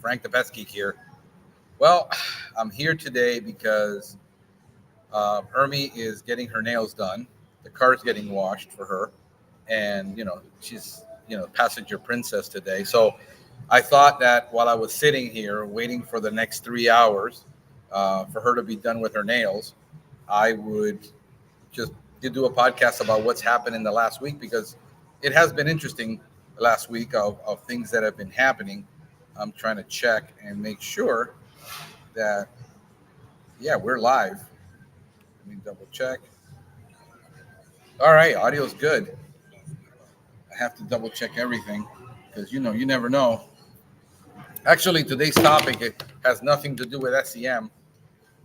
Frank the Best Geek here. Well, I'm here today because Ermi is getting her nails done. The car's getting washed for her, and she's passenger princess today. So I thought that while I was sitting here waiting for the next 3 hours for her to be done with her nails, I would just do a podcast about what's happened in the last week because it has been interesting the last week of things that have been happening. I'm trying to check and make sure that, yeah, we're live. Let me double check. All right, audio's good. I have to double check everything because you never know. Actually, today's topic it has nothing to do with SEM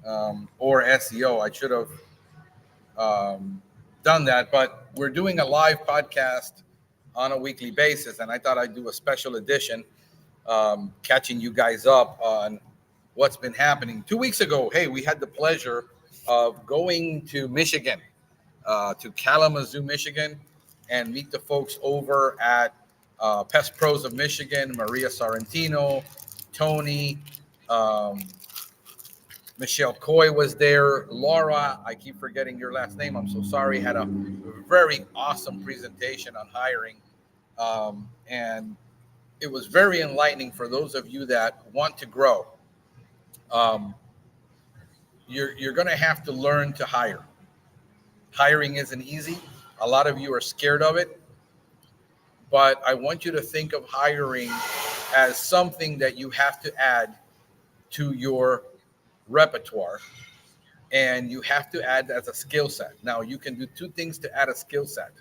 or SEO. I should have done that, but we're doing a live podcast on a weekly basis, and I thought I'd do a special edition, catching you guys up on what's been happening. 2 weeks ago, hey, we had the pleasure of going to Michigan, to Kalamazoo, Michigan, and meet the folks over at Pest Pros of Michigan, Maria Sorrentino, Tony, Michelle Coy was there. Laura, I keep forgetting your last name. I'm so sorry. Had a very awesome presentation on hiring. And it was very enlightening for those of you that want to grow. You're going to have to learn to hire. Hiring isn't easy. A lot of you are scared of it. But I want you to think of hiring as something that you have to add to your repertoire, and you have to add as a skill set. Now, you can do two things to add a skill set.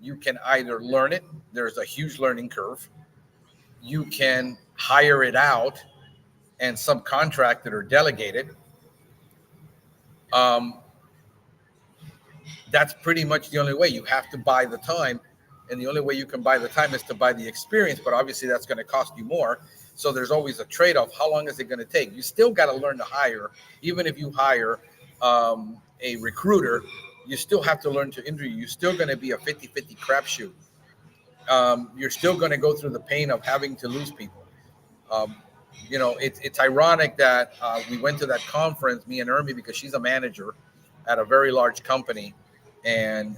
You can either learn it. There's a huge learning curve. You can hire it out and subcontract it or delegate it. That's pretty much the only way. You have to buy the time, and the only way you can buy the time is to buy the experience, but obviously that's going to cost you more. So there's always a trade-off. How long is it going to take? You still got to learn to hire. Even if you hire a recruiter, you still have to learn to interview. You're still going to be a 50-50 crapshoot. You're still going to go through the pain of having to lose people. It's ironic that we went to that conference, me and Ermi, because she's a manager at a very large company, and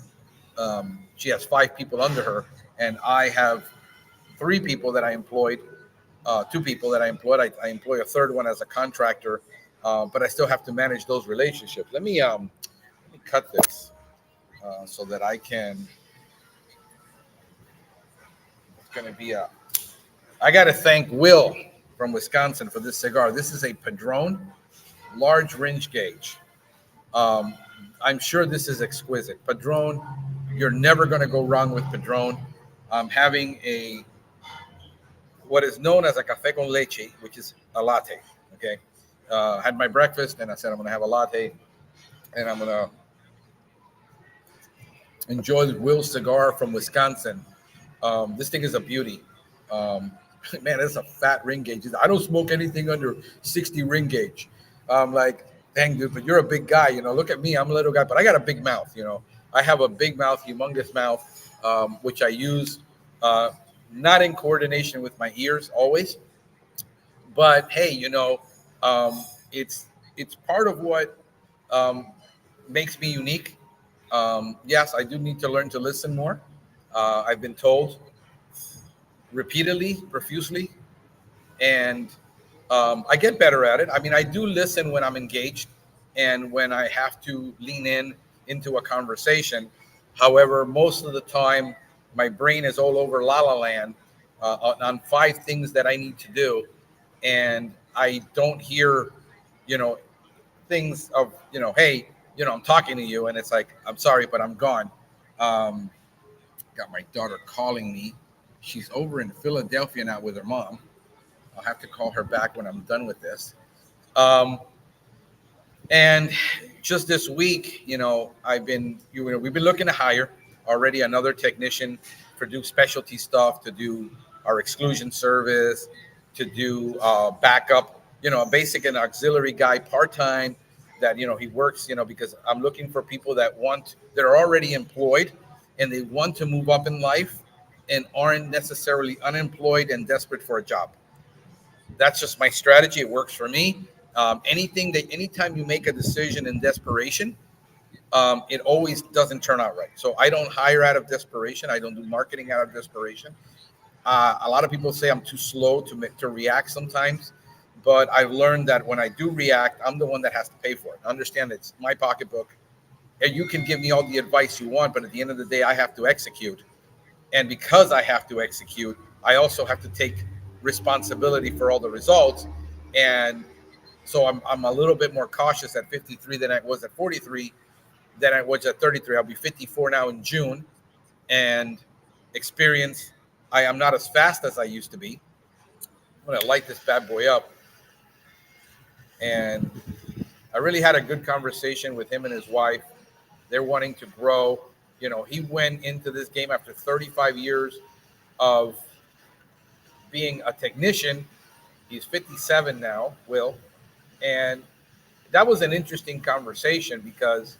she has 5 people under her, and I have 3 people that I employed. 2 people that I employed. I employ a third one as a contractor, but I still have to manage those relationships. Let me cut this so that I can. It's going to be I got to thank Will from Wisconsin for this cigar. This is a Padrón large range gauge. I'm sure this is exquisite. Padrón, you're never going to go wrong with Padrón. I'm having what is known as a café con leche, which is a latte. Okay, had my breakfast, and I said I'm going to have a latte, and I'm going to enjoy Will's cigar from Wisconsin. This thing is a beauty. Man, it's a fat ring gauge. I don't smoke anything under 60 ring gauge. I'm like, dang, dude, but you're a big guy. Look at me. I'm a little guy, but I got a big mouth. I have a big mouth, humongous mouth, which I use. Not in coordination with my ears always, but hey, it's part of what makes me unique. Yes, I do need to learn to listen more. I've been told repeatedly, profusely, and I get better at it. I mean, I do listen when I'm engaged and when I have to lean into a conversation. However, most of the time, my brain is all over La La Land on 5 things that I need to do, and I don't hear, things of, hey, I'm talking to you, and it's like, I'm sorry, but I'm gone. Got my daughter calling me. She's over in Philadelphia now with her mom. I'll have to call her back when I'm done with this. And just this week, we've been looking to hire already another technician to do specialty stuff, to do our exclusion service, to do backup, a basic and auxiliary guy part-time that, he works, because I'm looking for people that are already employed and they want to move up in life and aren't necessarily unemployed and desperate for a job. That's just my strategy. It works for me. Anytime you make a decision in desperation, it always doesn't turn out right. So I don't hire out of desperation. I don't do marketing out of desperation. A lot of people say I'm too slow to react sometimes, but I've learned that when I do react, I'm the one that has to pay for it. Understand it's my pocketbook. And you can give me all the advice you want, but at the end of the day, I have to execute. And because I have to execute, I also have to take responsibility for all the results. And so I'm a little bit more cautious at 53 than I was at 43, than I was at 33. I'll be 54 now in June. And experience, I am not as fast as I used to be. I'm going to light this bad boy up. And I really had a good conversation with him and his wife. They're wanting to grow. He went into this game after 35 years of being a technician. He's 57 now, Will. And that was an interesting conversation because,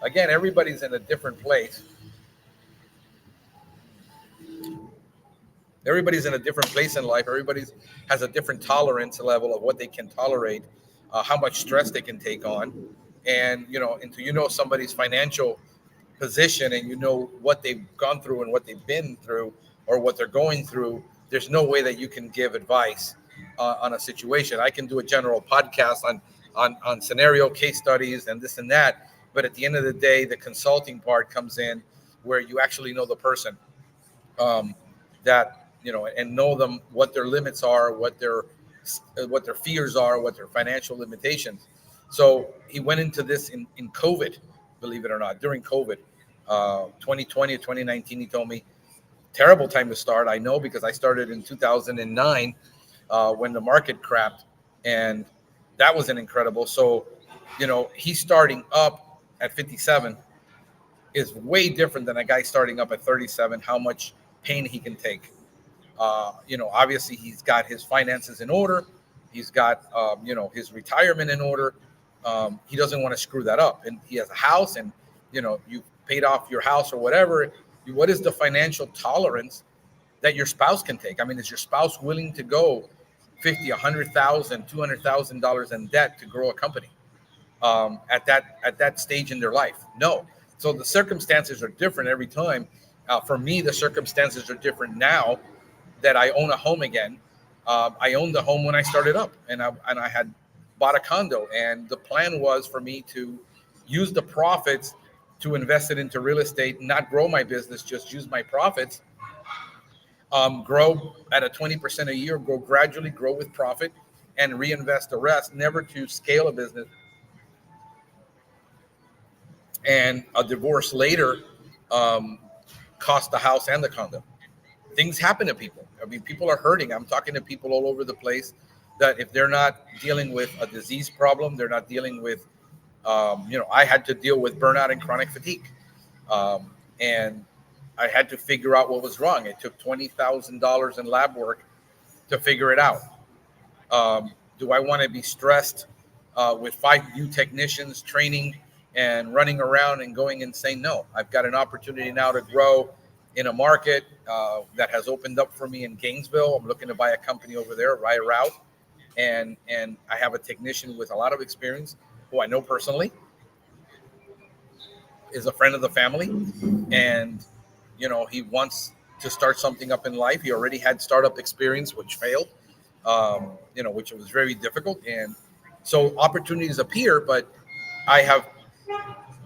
again, everybody's in a different place. Everybody's in a different place in life. Everybody has a different tolerance level of what they can tolerate, how much stress they can take on. And, until somebody's financial position and what they've gone through and what they've been through or what they're going through, there's no way that you can give advice on a situation. I can do a general podcast on scenario case studies and this and that, but at the end of the day, the consulting part comes in where you actually know the person, that and know them, what their limits are, what their fears are, what their financial limitations. So he went into this in COVID, believe it or not, during COVID, 2020 2019. He told me, terrible time to start. I know, because I started in 2009 when the market crapped, and that was an incredible. So, he's starting up at 57 is way different than a guy starting up at 37. How much pain he can take. Obviously he's got his finances in order. He's got, his retirement in order. He doesn't want to screw that up. And he has a house, and, you paid off your house or whatever. What is the financial tolerance that your spouse can take? I mean, is your spouse willing to go $50,000, $100,000, $200,000 in debt to grow a company at that stage in their life? No. So the circumstances are different every time. For me, the circumstances are different now that I own a home again. I owned the home when I started up, and I had bought a condo, and the plan was for me to use the profits to invest it into real estate, not grow my business, just use my profits, grow at a 20% a year, gradually grow with profit, and reinvest the rest, never to scale a business. And a divorce later cost the house and the condo. Things happen to people. I mean, people are hurting. I'm talking to people all over the place that if they're not dealing with a disease problem, they're not dealing with, I had to deal with burnout and chronic fatigue. And I had to figure out what was wrong. It took $20,000 in lab work to figure it out. Do I want to be stressed with 5 new technicians training and running around and going insane? No, I've got an opportunity now to grow in a market that has opened up for me in Gainesville. I'm looking to buy a company over there, buy a route. And I have a technician with a lot of experience who I know personally, is a friend of the family. And, he wants to start something up in life. He already had startup experience, which failed, which was very difficult. And so opportunities appear, but I have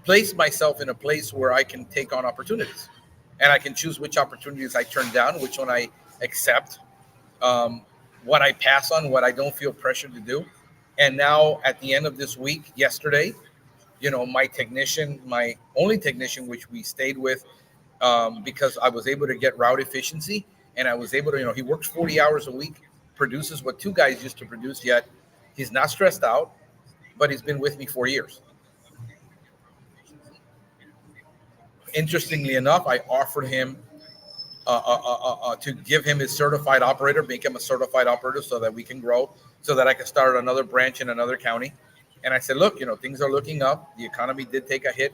placed myself in a place where I can take on opportunities. And I can choose which opportunities I turn down, which one I accept, what I pass on, what I don't feel pressured to do. And now at the end of this week, yesterday, my only technician, which we stayed with because I was able to get route efficiency, and I was able to, he works 40 hours a week, produces what 2 guys used to produce, yet he's not stressed out, but he's been with me 4 years. Interestingly enough, I offered him to give him his certified operator, make him a certified operator so that we can grow, so that I can start another branch in another county. And I said, look, things are looking up. The economy did take a hit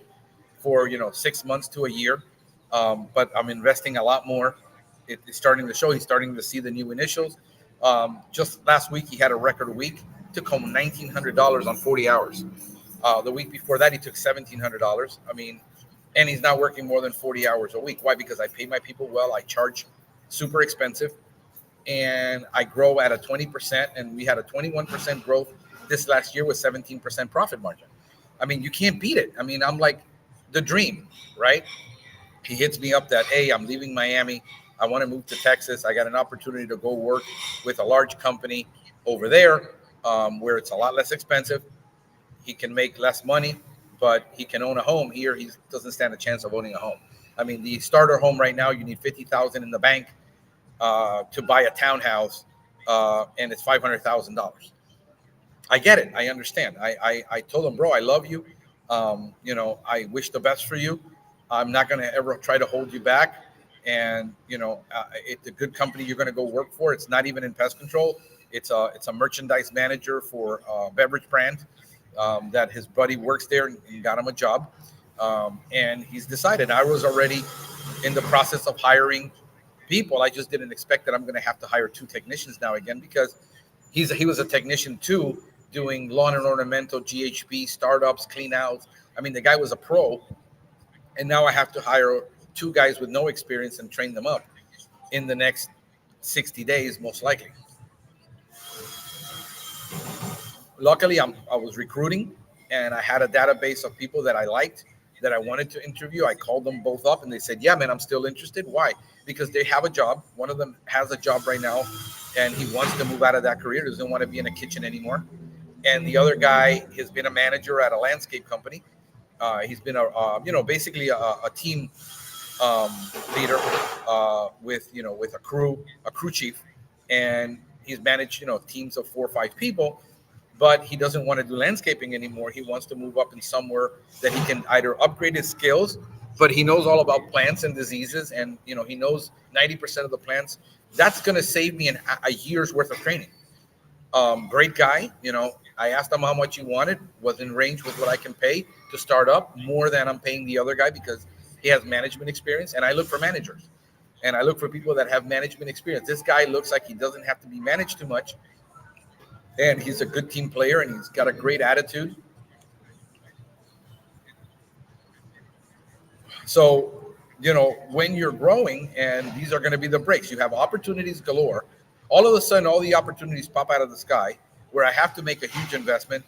for, 6 months to a year, but I'm investing a lot more. It's starting to show. He's starting to see the new initials. Just last week, he had a record week. Took home $1,900 on 40 hours. The week before that, he took $1,700. I mean, and he's not working more than 40 hours a week. Why? Because I pay my people well. I charge super expensive, and I grow at a 20%. And we had a 21% growth this last year with 17% profit margin. I mean, you can't beat it. I mean, I'm like the dream, right? He hits me up that, hey, I'm leaving Miami. I want to move to Texas. I got an opportunity to go work with a large company over there, where it's a lot less expensive. He can make less money, but he can own a home. Here, he doesn't stand a chance of owning a home. I mean, the starter home right now, you need $50,000 in the bank to buy a townhouse, and it's $500,000. I get it. I understand. I told him, bro, I love you. I wish the best for you. I'm not going to ever try to hold you back. And, it's a good company you're going to go work for. It's not even in pest control. It's a merchandise manager for a beverage brand, that his buddy works there and got him a job. And he's decided. I was already in the process of hiring people. I just didn't expect that I'm going to have to hire 2 technicians now again, because he was a technician too, doing lawn and ornamental, GHB, startups, clean outs. I mean, the guy was a pro, and now I have to hire 2 guys with no experience and train them up in the next 60 days, most likely. Luckily, I was recruiting, and I had a database of people that I liked, that I wanted to interview. I called them both up, and they said, yeah, man, I'm still interested. Why? Because they have a job. One of them has a job right now, and he wants to move out of that career, doesn't want to be in a kitchen anymore. And the other guy has been a manager at a landscape company. He's been basically a team leader, with a crew chief, and he's managed teams of 4 or 5 people. But he doesn't want to do landscaping anymore. He wants to move up in somewhere that he can either upgrade his skills, but he knows all about plants and diseases, and he knows 90% of the plants. That's going to save me a year's worth of training. Great guy. I asked him how much he wanted, was in range with what I can pay to start up, more than I'm paying the other guy, because he has management experience. And I look for managers, and I look for people that have management experience. This guy looks like he doesn't have to be managed too much, and he's a good team player, and he's got a great attitude. So, when you're growing, and these are going to be the breaks, you have opportunities galore. All of a sudden, all the opportunities pop out of the sky where I have to make a huge investment.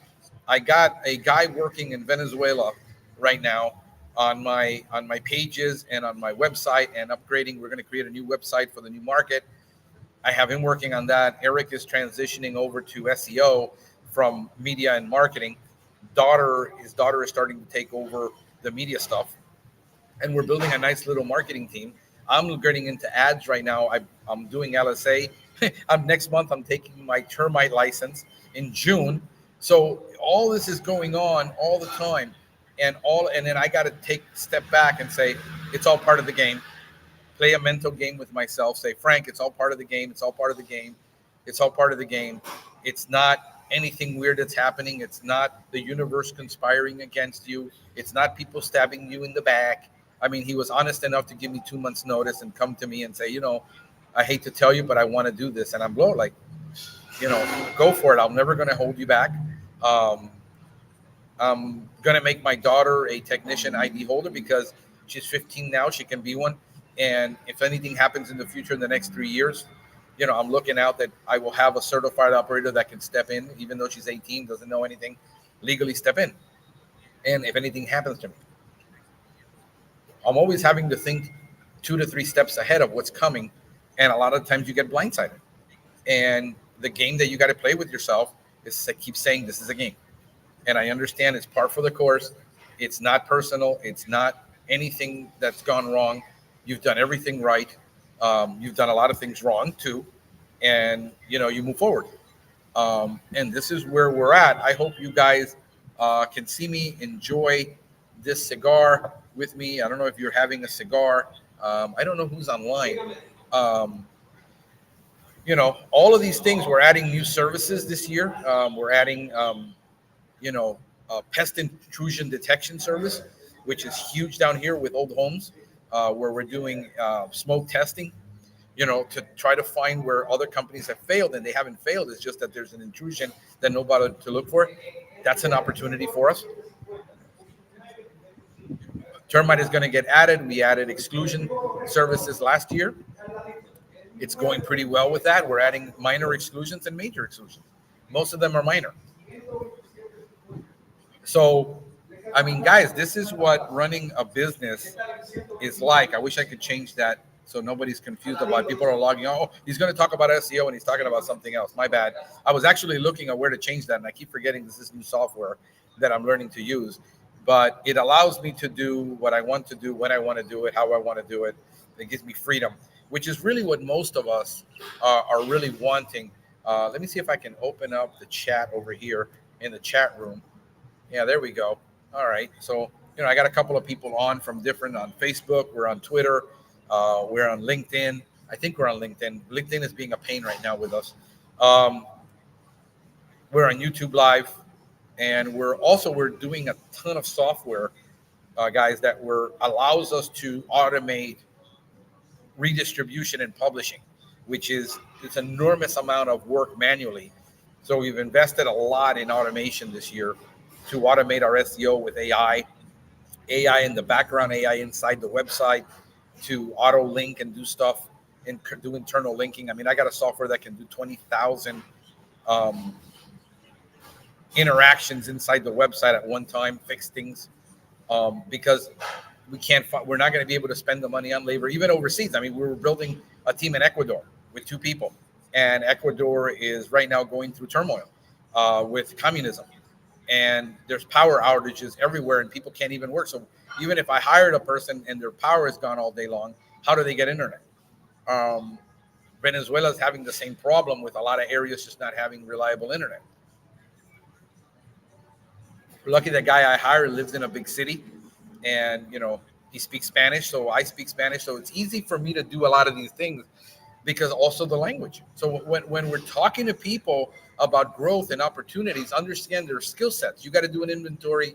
I got a guy working in Venezuela right now on my pages and on my website, and upgrading. We're going to create a new website for the new market. I have him working on that. Eric is transitioning over to SEO from media and marketing. His daughter is starting to take over the media stuff, and we're building a nice little marketing team. I'm getting into ads right now. I'm doing LSA. Next month, I'm taking my termite license in June. So all this is going on all the time, and then I got to step back and say it's all part of the game. Play a mental game with myself. Say, Frank, it's all part of the game. It's all part of the game. It's all part of the game. It's not anything weird that's happening. It's not the universe conspiring against you. It's not people stabbing you in the back. I mean, he was honest enough to give me 2 months notice and come to me and say, I hate to tell you, but I want to do this. And I'm blown, like, go for it. I'm never going to hold you back. I'm going to make my daughter a technician ID holder, because she's 15 now. She can be one. And if anything happens in the future, in the next 3 years, I'm looking out that I will have a certified operator that can step in, even though she's 18, doesn't know anything, legally step in. And if anything happens to me, I'm always having to think 2 to 3 steps ahead of what's coming. And a lot of times you get blindsided. And the game that you got to play with yourself is to keep saying this is a game. And I understand it's par for the course. It's not personal. It's not anything that's gone wrong. You've done everything right. You've done a lot of things wrong too. And, you move forward. And this is where we're at. I hope you guys can see me enjoy this cigar with me. I don't know if you're having a cigar. I don't know who's online. All of these things, we're adding new services this year. We're adding, a pest intrusion detection service, which is huge down here with old homes, where we're doing smoke testing. to try to find where other companies have failed, and they haven't failed. It's just that there's an intrusion that nobody to look for. That's an opportunity for us. Termite is going to get added. We added exclusion services last year. It's going pretty well with that. We're adding minor exclusions and major exclusions. Most of them are minor. So, I mean, guys, this is what running a business is like. I wish I could change that so nobody's confused about it. People are logging, oh, he's going to talk about SEO and he's talking about something else. My bad. I was actually looking at where to change that, and I keep forgetting this is new software that I'm learning to use. But it allows me to do what I want to do, when I want to do it, how I want to do it. It gives me freedom, which is really what most of us are really wanting. Let me see if I can open up the chat over here in the chat room. Yeah, there we go. All right. So, I got a couple of people on from different on Facebook. We're on Twitter. We're on LinkedIn. I think we're on LinkedIn. LinkedIn is being a pain right now with us. We're on YouTube Live. And we're doing a ton of software, guys, that allows us to automate redistribution and publishing, which is it's an enormous amount of work manually. So we've invested a lot in automation this year to automate our SEO with AI in the background, AI inside the website to auto link and do stuff and do internal linking. I mean, I got a software that can do 20,000 interactions inside the website at one time, fix things, because we're not going to be able to spend the money on labor, even overseas. I mean, we were building a team in Ecuador with 2 people, and Ecuador is right now going through turmoil with communism, and there's power outages everywhere, and people can't even work. So even if I hired a person and their power is gone all day long, how do they get internet? Venezuela is having the same problem with a lot of areas just not having reliable internet. Lucky the guy I hired lives in a big city, and he speaks Spanish, so I speak Spanish, so it's easy for me to do a lot of these things because also the language. So when we're talking to people about growth and opportunities, understand their skill sets. You got to do an inventory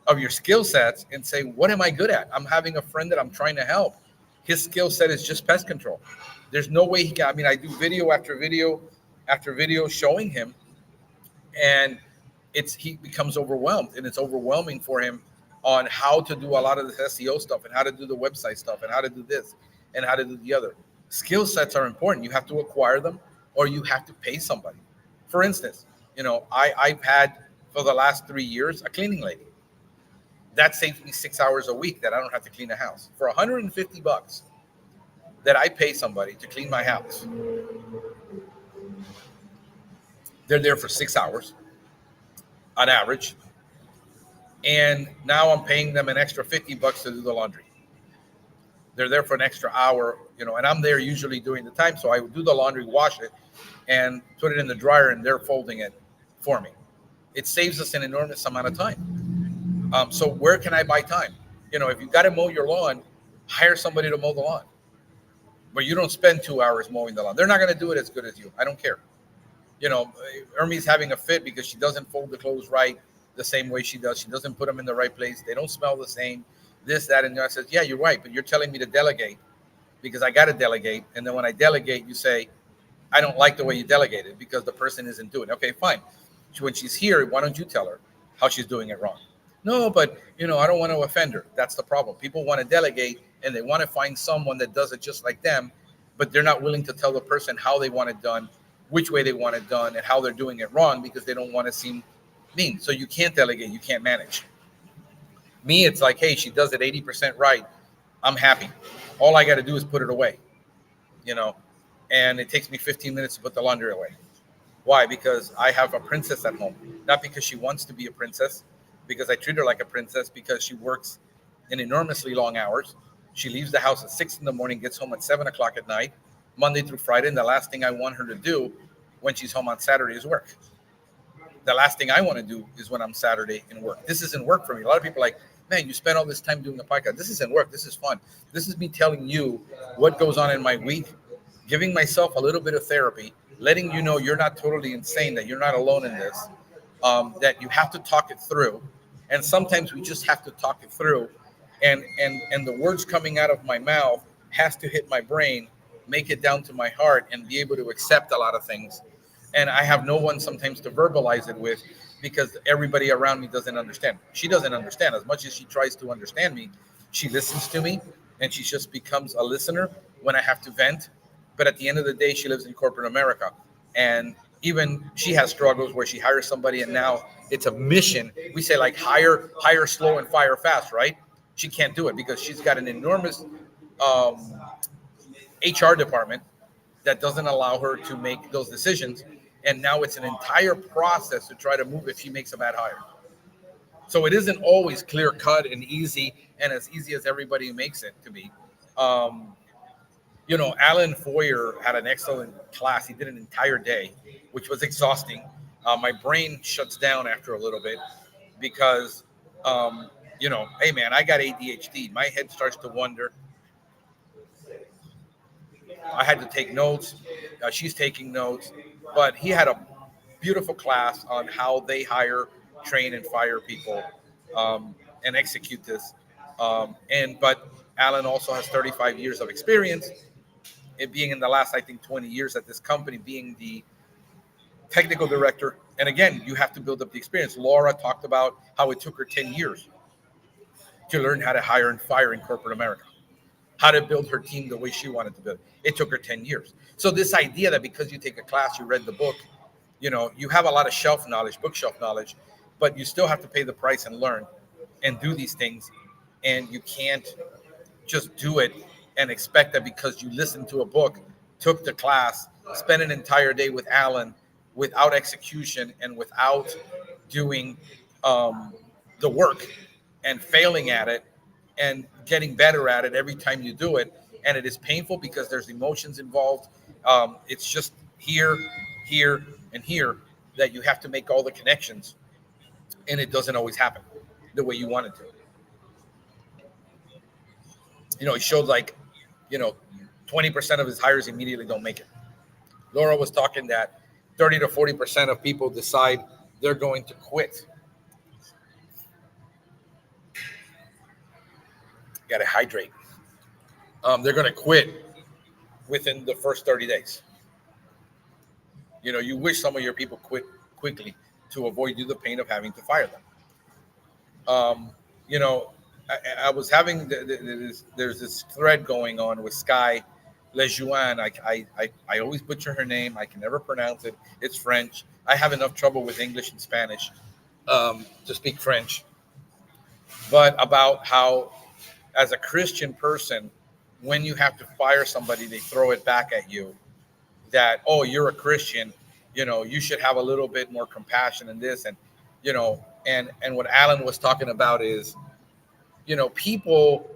of your skill sets and say, what am I good at? I'm having a friend that I'm trying to help. His skill set is just pest control. There's no way he can. I mean, I do video after video after video showing him, and he becomes overwhelmed, and it's overwhelming for him on how to do a lot of this SEO stuff and how to do the website stuff and how to do this and how to do the other. Skill sets are important. You have to acquire them, or you have to pay somebody. For instance, I've had for the last 3 years a cleaning lady. That saves me 6 hours a week that I don't have to clean a house. For $150 that I pay somebody to clean my house, they're there for 6 hours on average, and now I'm paying them an extra $50 to do the laundry. They're there for an extra hour, and I'm there usually during the time, so I would do the laundry, wash it, and put it in the dryer, and they're folding it for me. It saves us an enormous amount of time. So where can I buy time? If you got to mow your lawn, hire somebody to mow the lawn, but you don't spend 2 hours mowing the lawn. They're not going to do it as good as you. I don't care. Ermi's having a fit because she doesn't fold the clothes right the same way she does. She doesn't put them in the right place. They don't smell the same, this, that, and I said, yeah, you're right, but you're telling me to delegate because I got to delegate. And then when I delegate, you say, I don't like the way you delegated because the person isn't doing it. Okay, fine. When she's here, why don't you tell her how she's doing it wrong? No, but, I don't want to offend her. That's the problem. People want to delegate, and they want to find someone that does it just like them, but they're not willing to tell the person how they want it done, which way they want it done, and how they're doing it wrong because they don't want to seem mean. So you can't delegate. You can't manage. Me, it's like, hey, she does it 80% right. I'm happy. All I got to do is put it away, and it takes me 15 minutes to put the laundry away. Why? Because I have a princess at home. Not because she wants to be a princess, because I treat her like a princess, because she works in enormously long hours. She leaves the house at 6 a.m, gets home at 7 o'clock at night, Monday through Friday. And the last thing I want her to do when she's home on Saturday is work. The last thing I want to do is when I'm Saturday and work. This isn't work for me. A lot of people are like, man, you spend all this time doing a podcast. This isn't work. This is fun. This is me telling you what goes on in my week, giving myself a little bit of therapy, letting you know you're not totally insane, that you're not alone in this, that you have to talk it through. And sometimes we just have to talk it through. And the words coming out of my mouth has to hit my brain make it down to my heart and be able to accept a lot of things. And I have no one sometimes to verbalize it with because everybody around me doesn't understand. She doesn't understand. As much as she tries to understand me, she listens to me and she just becomes a listener when I have to vent. But at the end of the day, she lives in corporate America. And even she has struggles where she hires somebody and now it's a mission. We say like hire slow and fire fast, right? She can't do it because she's got an enormous HR department that doesn't allow her to make those decisions. And now it's an entire process to try to move if she makes a bad hire. So it isn't always clear cut and easy and as easy as everybody makes it to be. Alan Foyer had an excellent class. He did an entire day, which was exhausting. My brain shuts down after a little bit because, hey man, I got ADHD. My head starts to wander. I had to take notes. She's taking notes, but he had a beautiful class on how they hire, train, and fire people and execute this. But Alan also has 35 years of experience, it being in the last, I think, 20 years at this company, being the technical director. And again, you have to build up the experience. Laura talked about how it took her 10 years to learn how to hire and fire in corporate America, how to build her team the way she wanted to build. It took her 10 years. So this idea that because you take a class, you read the book, you have a lot of shelf knowledge, bookshelf knowledge, but you still have to pay the price and learn and do these things. And you can't just do it and expect that because you listened to a book, took the class, spent an entire day with Alan without execution and without doing the work and failing at it and getting better at it every time you do it. And it is painful because there's emotions involved. It's just here, and here that you have to make all the connections. And it doesn't always happen the way you want it to. It showed 20% of his hires immediately don't make it. Laura was talking that 30 to 40% of people decide they're going to quit. Got to hydrate. They're going to quit within the first 30 days. You wish some of your people quit quickly to avoid you the pain of having to fire them. I was having there's this thread going on with Sky Lejuan. I always butcher her name. I can never pronounce it. It's French. I have enough trouble with English and Spanish to speak French. But about how, as a Christian person, when you have to fire somebody, they throw it back at you that, oh, you're a Christian, you should have a little bit more compassion in this. And, and what Alan was talking about is, people,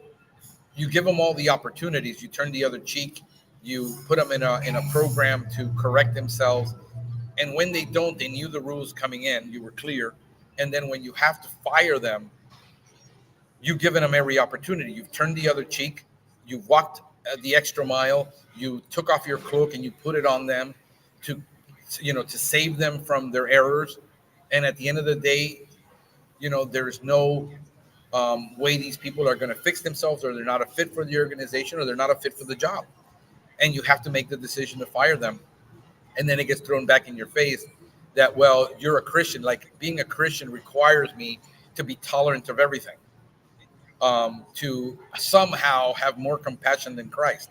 you give them all the opportunities, you turn the other cheek, you put them in a program to correct themselves. And when they don't, they knew the rules coming in, you were clear. And then when you have to fire them, you've given them every opportunity. You've turned the other cheek. You've walked the extra mile. You took off your cloak and you put it on them to save them from their errors. And at the end of the day, there's no way these people are going to fix themselves, or they're not a fit for the organization, or they're not a fit for the job. And you have to make the decision to fire them. And then it gets thrown back in your face that, well, you're a Christian. Like, being a Christian requires me to be tolerant of everything. To somehow have more compassion than Christ.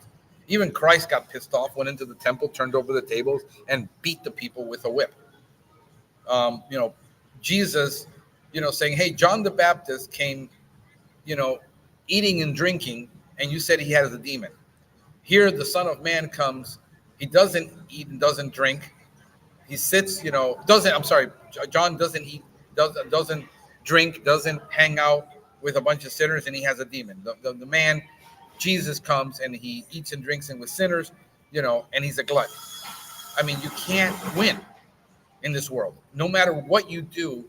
Even Christ got pissed off, went into the temple, turned over the tables, and beat the people with a whip. Jesus, saying, hey, John the Baptist came, eating and drinking, and you said he has a demon. Here, the Son of Man comes, he doesn't eat and doesn't drink. He sits, John doesn't eat, doesn't drink, doesn't hang out with a bunch of sinners, and he has a demon. The man, Jesus, comes and he eats and drinks with sinners, and he's a glutton. I mean, you can't win in this world. No matter what you do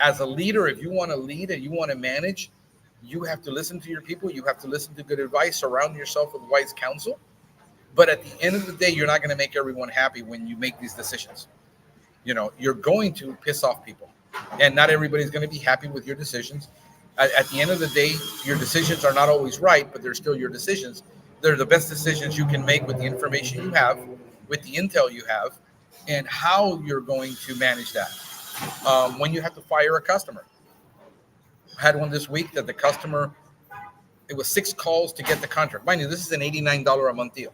as a leader, if you want to lead and you want to manage, you have to listen to your people. You have to listen to good advice, surround yourself with wise counsel. But at the end of the day, you're not going to make everyone happy when you make these decisions. You're going to piss off people, and not everybody's going to be happy with your decisions. At the end of the day, your decisions are not always right, but they're still your decisions. They're the best decisions you can make with the information you have, with the intel you have, and how you're going to manage that. When you have to fire a customer, I had one this week that the customer, it was 6 calls to get the contract. Mind you, this is an $89 a month deal.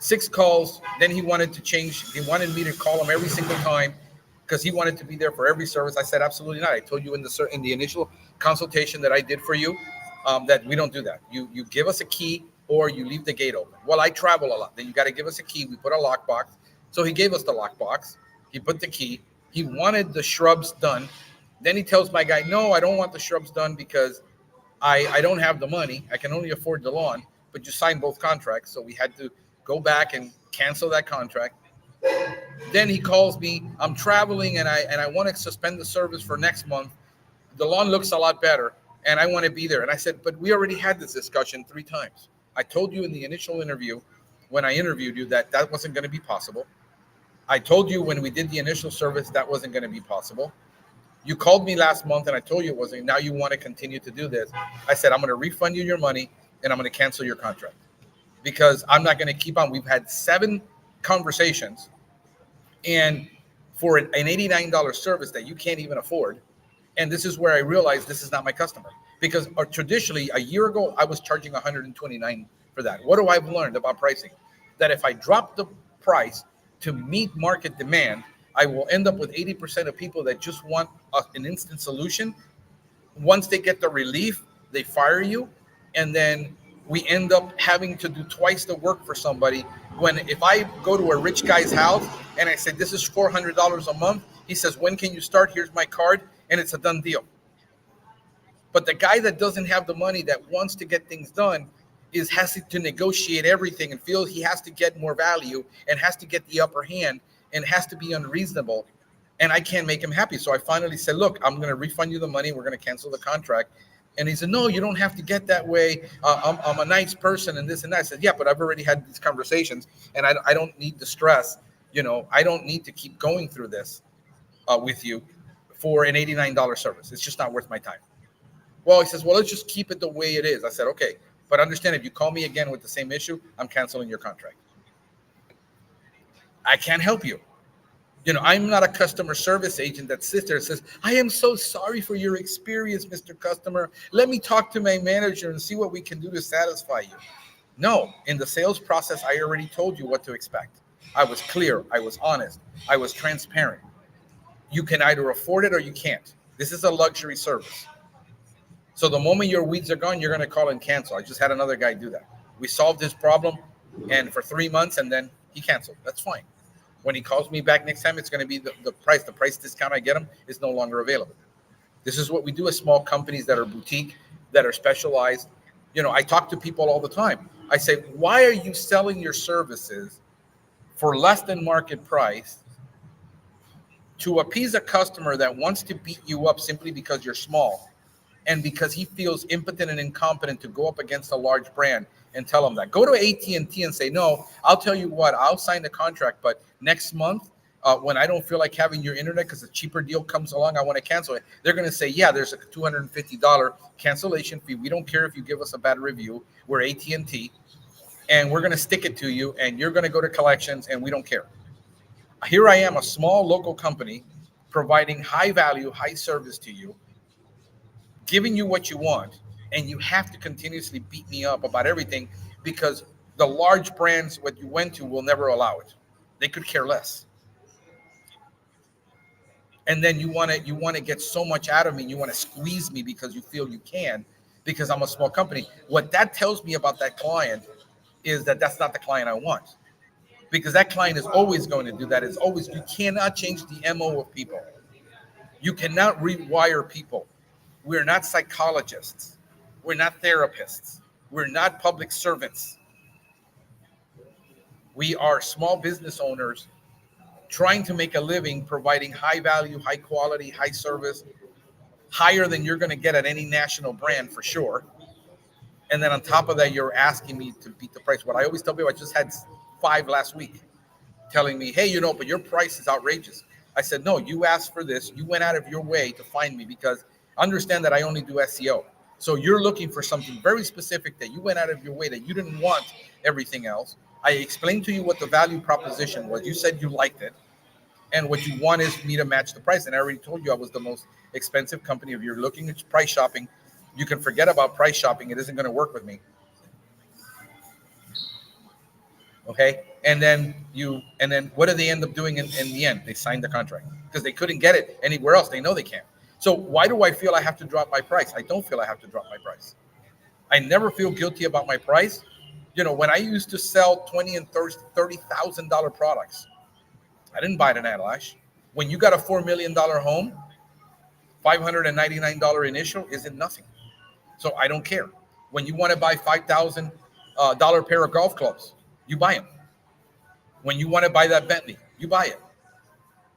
6 calls. Then he wanted to change. He wanted me to call him every single time because he wanted to be there for every service. I said, absolutely not. I told you in the initial consultation that I did for you that we don't do that. You give us a key or you leave the gate open. Well, I travel a lot. Then you got to give us a key. We put a lockbox. So he gave us the lockbox. He put the key. He wanted the shrubs done. Then he tells my guy, no, I don't want the shrubs done because I don't have the money. I can only afford the lawn. But you signed both contracts. So we had to go back and cancel that contract. Then he calls me, I'm traveling and I want to suspend the service for next month. The lawn looks a lot better and I want to be there. And I said, but we already had this discussion 3 times. I told you in the initial interview, when I interviewed you, that wasn't going to be possible. I told you when we did the initial service, that wasn't going to be possible. You called me last month and I told you it wasn't. Now you want to continue to do this. I said, I'm going to refund you your money and I'm going to cancel your contract because I'm not going to keep on. We've had 7 conversations and for an $89 service that you can't even afford. And this is where I realized this is not my customer because traditionally a year ago, I was charging $129 for that. What do I learned about pricing? That if I drop the price to meet market demand, I will end up with 80% of people that just want an instant solution. Once they get the relief, they fire you. And then we end up having to do twice the work for somebody. When if I go to a rich guy's house and I say, this is $400 a month, he says, when can you start? Here's my card. And it's a done deal. But the guy that doesn't have the money that wants to get things done has to negotiate everything and feels he has to get more value and has to get the upper hand and has to be unreasonable. And I can't make him happy. So I finally said, look, I'm going to refund you the money. We're going to cancel the contract. And he said, no, you don't have to get that way. I'm a nice person and this and that. I said, yeah, but I've already had these conversations and I don't need the stress. I don't need to keep going through this with you for an $89 service. It's just not worth my time. Well, he says, well, let's just keep it the way it is. I said, okay, but understand if you call me again with the same issue, I'm canceling your contract. I can't help you. I'm not a customer service agent that sits there and says, I am so sorry for your experience, Mr. Customer. Let me talk to my manager and see what we can do to satisfy you. No, in the sales process, I already told you what to expect. I was clear. I was honest. I was transparent. You can either afford it or you can't. This is a luxury service. So the moment your weeds are gone, you're going to call and cancel. I just had another guy do that. We solved his problem and for 3 months and then he canceled. That's fine. When he calls me back next time, it's going to be the price. The price discount I get him is no longer available. This is what we do as small companies that are boutique, that are specialized. I talk to people all the time. I say, why are you selling your services for less than market price to appease a customer that wants to beat you up simply because you're small and because he feels impotent and incompetent to go up against a large brand and tell them that? Go to AT&T and say, no, I'll tell you what, I'll sign the contract, but next month, when I don't feel like having your internet because a cheaper deal comes along, I want to cancel it. They're going to say, yeah, there's a $250 cancellation fee. We don't care if you give us a bad review. We're AT&T, and we're going to stick it to you, and you're going to go to collections, and we don't care. Here I am, a small local company, providing high value, high service to you, giving you what you want, and you have to continuously beat me up about everything because the large brands, what you went to, will never allow it. They could care less. And then you want to get so much out of me, and you want to squeeze me because you feel you can, because I'm a small company. What that tells me about that client is that that's not the client I want, because that client is always going to do that. It's always, you cannot change the MO of people. You cannot rewire people. We're not psychologists. We're not therapists. We're not public servants. We are small business owners trying to make a living, providing high value, high quality, high service, higher than you're going to get at any national brand for sure. And then on top of that, you're asking me to beat the price. What I always tell people, I just had 5 last week telling me, hey, but your price is outrageous. I said, no, you asked for this. You went out of your way to find me because understand that I only do SEO. So you're looking for something very specific that you went out of your way, that you didn't want everything else. I explained to you what the value proposition was. You said you liked it. And what you want is me to match the price. And I already told you I was the most expensive company. If you're looking at price shopping, you can forget about price shopping. It isn't going to work with me. Okay. And then what do they end up doing in the end? They signed the contract because they couldn't get it anywhere else. They know they can't. So why do I feel I have to drop my price? I don't feel I have to drop my price. I never feel guilty about my price. When I used to sell $20,000 and $30,000 products, I didn't buy it in Adelash. When you got a $4 million home, $599 initial isn't nothing. So I don't care. When you want to buy $5,000 pair of golf clubs, you buy them. When you want to buy that Bentley, you buy it.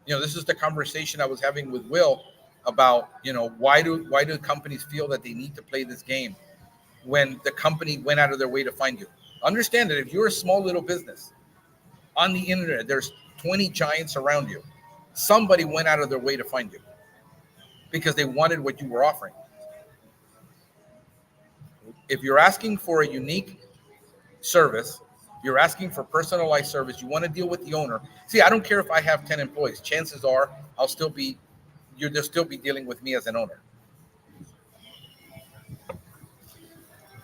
This is the conversation I was having with Will about, why do companies feel that they need to play this game when the company went out of their way to find you? Understand that if you're a small little business on the internet, there's 20 giants around you. Somebody went out of their way to find you because they wanted what you were offering. If you're asking for a unique service, you're asking for personalized service, you want to deal with the owner. See, I don't care if I have 10 employees. Chances are they'll still be dealing with me as an owner.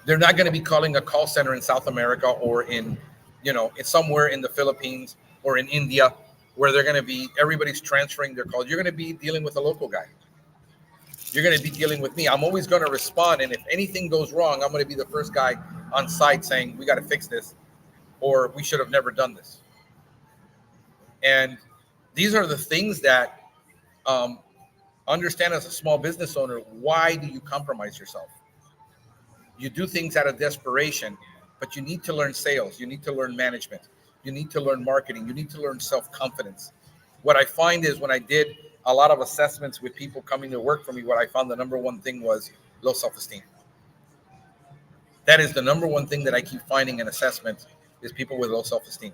They're not going to be calling a call center in South America or it's somewhere in the Philippines or in India where everybody's transferring their calls. You're going to be dealing with a local guy. You're going to be dealing with me. I'm always going to respond. And if anything goes wrong, I'm going to be the first guy on site saying, we got to fix this, or we should have never done this. And these are the things that understand as a small business owner, why do you compromise yourself? You do things out of desperation, but you need to learn sales. You need to learn management. You need to learn marketing. You need to learn self-confidence. What I find is when I did a lot of assessments with people coming to work for me, what I found the number one thing was low self-esteem. That is the number one thing that I keep finding in assessments is people with low self-esteem.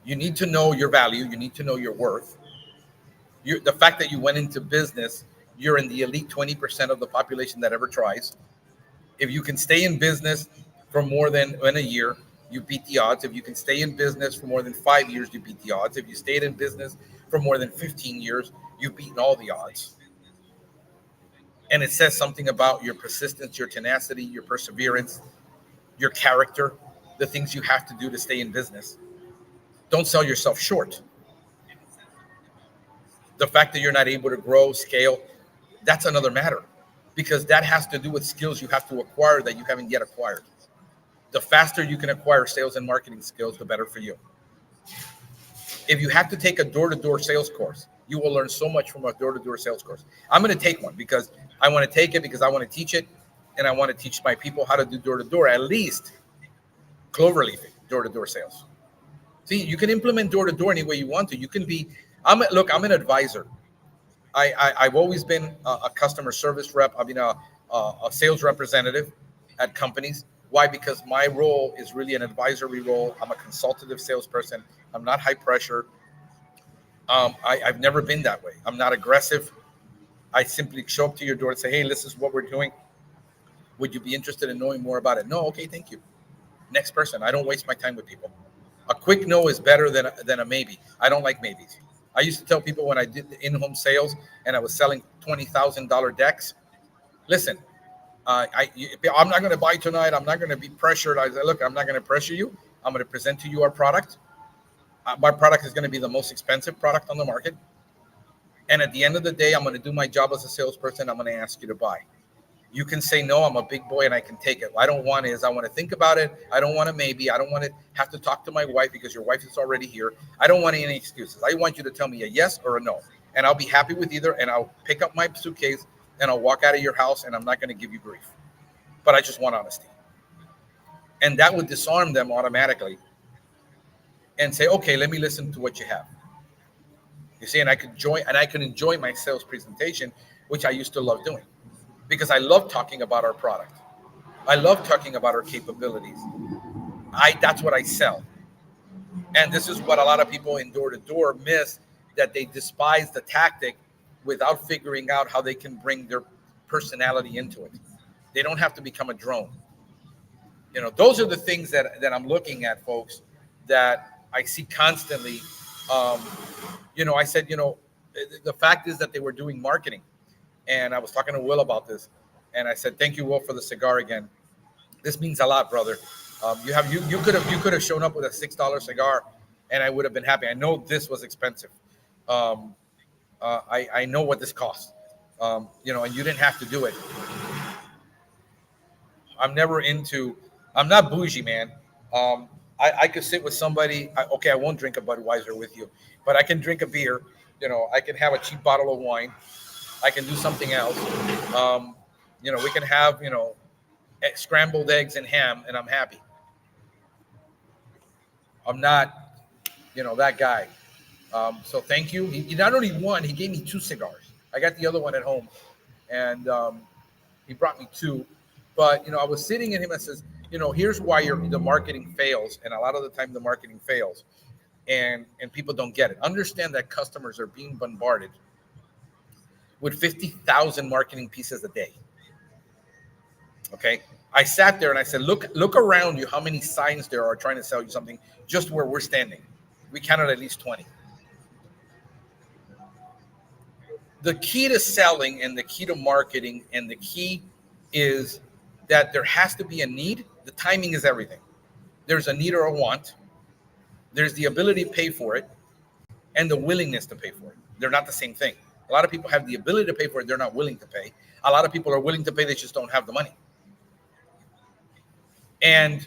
You need to know your value. You need to know your worth. The fact that you went into business, you're in the elite 20% of the population that ever tries. If you can stay in business for more than a year, you beat the odds. If you can stay in business for more than 5 years, you beat the odds. If you stayed in business for more than 15 years, you've beaten all the odds. And it says something about your persistence, your tenacity, your perseverance, your character, the things you have to do to stay in business. Don't sell yourself short. The fact that you're not able to grow, scale, that's another matter, because that has to do with skills you have to acquire that you haven't yet acquired. The faster you can acquire sales and marketing skills, the better for you. If you have to take a door-to-door sales course, you will learn so much from a door-to-door sales course. I'm going to take one because I want to take it, because I want to teach it, and I want to teach my people how to do door-to-door, at least cloverleaf door-to-door sales. See, you can implement door-to-door any way you want to. You can be, I'm an advisor. I've always been a customer service rep. I've been a sales representative at companies. Why? Because my role is really an advisory role. I'm a consultative salesperson. I'm not high pressure. I've never been that way. I'm not aggressive. I simply show up to your door and say, hey, this is what we're doing. Would you be interested in knowing more about it? No, okay, thank you. Next person. I don't waste my time with people. A quick no is better than a maybe. I don't like maybes. I used to tell people when I did the in-home sales and I was selling $20,000 decks, listen, I'm not going to buy tonight. I'm not going to be pressured. I said, look, I'm not going to pressure you. I'm going to present to you our product. My product is going to be the most expensive product on the market. And at the end of the day, I'm going to do my job as a salesperson. I'm going to ask you to buy. You can say, no, I'm a big boy and I can take it. What I don't want is I want to think about it. I don't want to maybe. I don't want to have to talk to my wife because your wife is already here. I don't want any excuses. I want you to tell me a yes or a no. And I'll be happy with either. And I'll pick up my suitcase and I'll walk out of your house and I'm not going to give you grief. But I just want honesty. And that would disarm them automatically and say, okay, let me listen to what you have. You see, and I can enjoy my sales presentation, which I used to love doing. Because I love talking about our product. I love talking about our capabilities. That's what I sell. And this is what a lot of people in door-to-door miss, that they despise the tactic without figuring out how they can bring personality into it. They don't have to become a drone. Those are the things that I'm looking at, folks, that I see constantly. I said, the fact is that they were doing marketing, and I was talking to Will about this, and I said, thank you, Will, for the cigar again. This means a lot, brother. You could have shown up with a $6 cigar, and I would have been happy. I know this was expensive. I know what this cost. And you didn't have to do it. I'm not bougie, man. I could sit with somebody. I won't drink a Budweiser with you, but I can drink a beer. I can have a cheap bottle of wine. I can do something else. We can have, scrambled eggs and ham, and I'm happy. I'm not, that guy. So thank you. He not only one, he gave me 2 cigars. I got the other one at home, and he brought me 2. But, I was sitting in him and says, here's why the marketing fails. And a lot of the time the marketing fails, and people don't get it. Understand that customers are being bombarded with 50,000 marketing pieces a day. Okay. I sat there and I said, look around you, how many signs there are trying to sell you something just where we're standing. We counted at least 20. The key to selling and the key to marketing and the key is that there has to be a need. The timing is everything. There's a need or a want. There's the ability to pay for it and the willingness to pay for it. They're not the same thing. A lot of people have the ability to pay for it. They're not willing to pay. A lot of people are willing to pay. They just don't have the money. And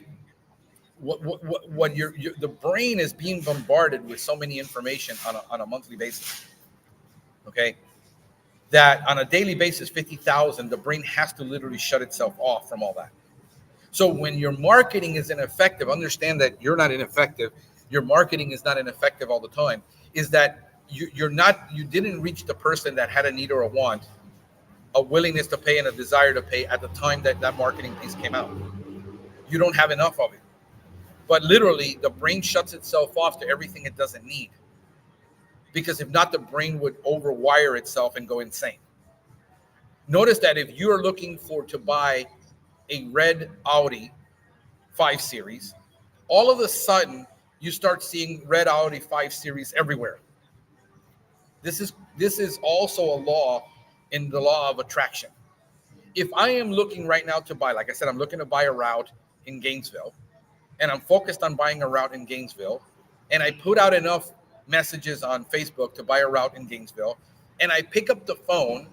the brain is being bombarded with so many information on a monthly basis. Okay. That on a daily basis, 50,000, the brain has to literally shut itself off from all that. So when your marketing is ineffective, understand that you're not ineffective. Your marketing is not ineffective all the time. Is that you didn't reach the person that had a need or a want, a willingness to pay and a desire to pay at the time that marketing piece came out. You don't have enough of it. But literally, the brain shuts itself off to everything it doesn't need. Because if not, the brain would overwire itself and go insane. Notice that if you're looking to buy a red Audi 5 Series, all of a sudden you start seeing red Audi 5 Series everywhere. This is also a law in the law of attraction. If I am looking right now to buy, like I said, I'm looking to buy a route in Gainesville, and I'm focused on buying a route in Gainesville, and I put out enough messages on Facebook to buy a route in Gainesville, and I pick up the phone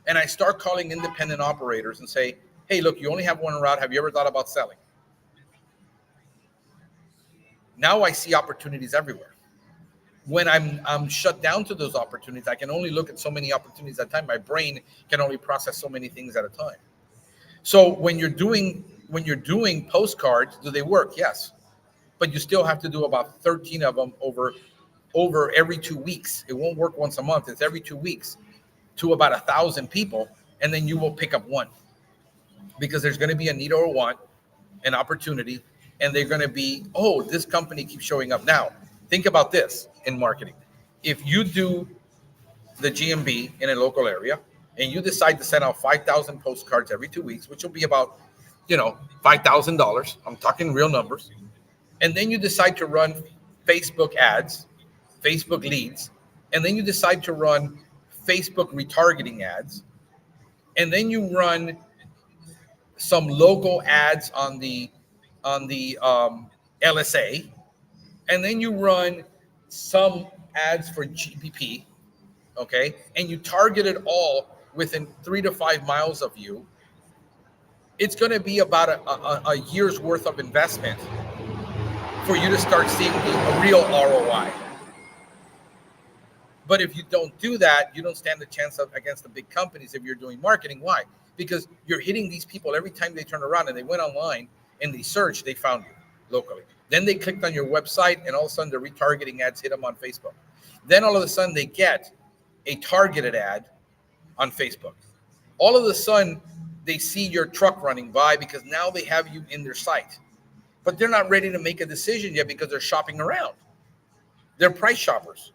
and I start calling independent operators and say, hey, look, you only have one route. Have you ever thought about selling? Now I see opportunities everywhere. When I'm shut down to those opportunities, I can only look at so many opportunities at a time. My brain can only process so many things at a time. So when you're doing postcards, do they work? Yes. But you still have to do about 13 of them over every 2 weeks. It won't work once a month. It's every 2 weeks to about 1,000 people. And then you will pick up one because there's going to be a need or a want, an opportunity. And they're going to be, oh, this company keeps showing up. Now, think about this in marketing. If you do the GMB in a local area and you decide to send out 5,000 postcards every 2 weeks, which will be about, $5,000. I'm talking real numbers. And then you decide to run Facebook ads, Facebook leads, and then you decide to run Facebook retargeting ads, and then you run some local ads on the LSA, and then you run some ads for GPP, okay, and you target it all within 3 to 5 miles of you. It's going to be about a year's worth of investment for you to start seeing a real ROI. But if you don't do that, you don't stand a chance against the big companies if you're doing marketing. Why? Because you're hitting these people every time they turn around and they went online and they searched, they found you locally. Then they clicked on your website and all of a sudden the retargeting ads hit them on Facebook. Then all of a sudden they get a targeted ad on Facebook. All of a sudden they see your truck running by because now they have you in their site. But they're not ready to make a decision yet because they're shopping around. They're price shoppers.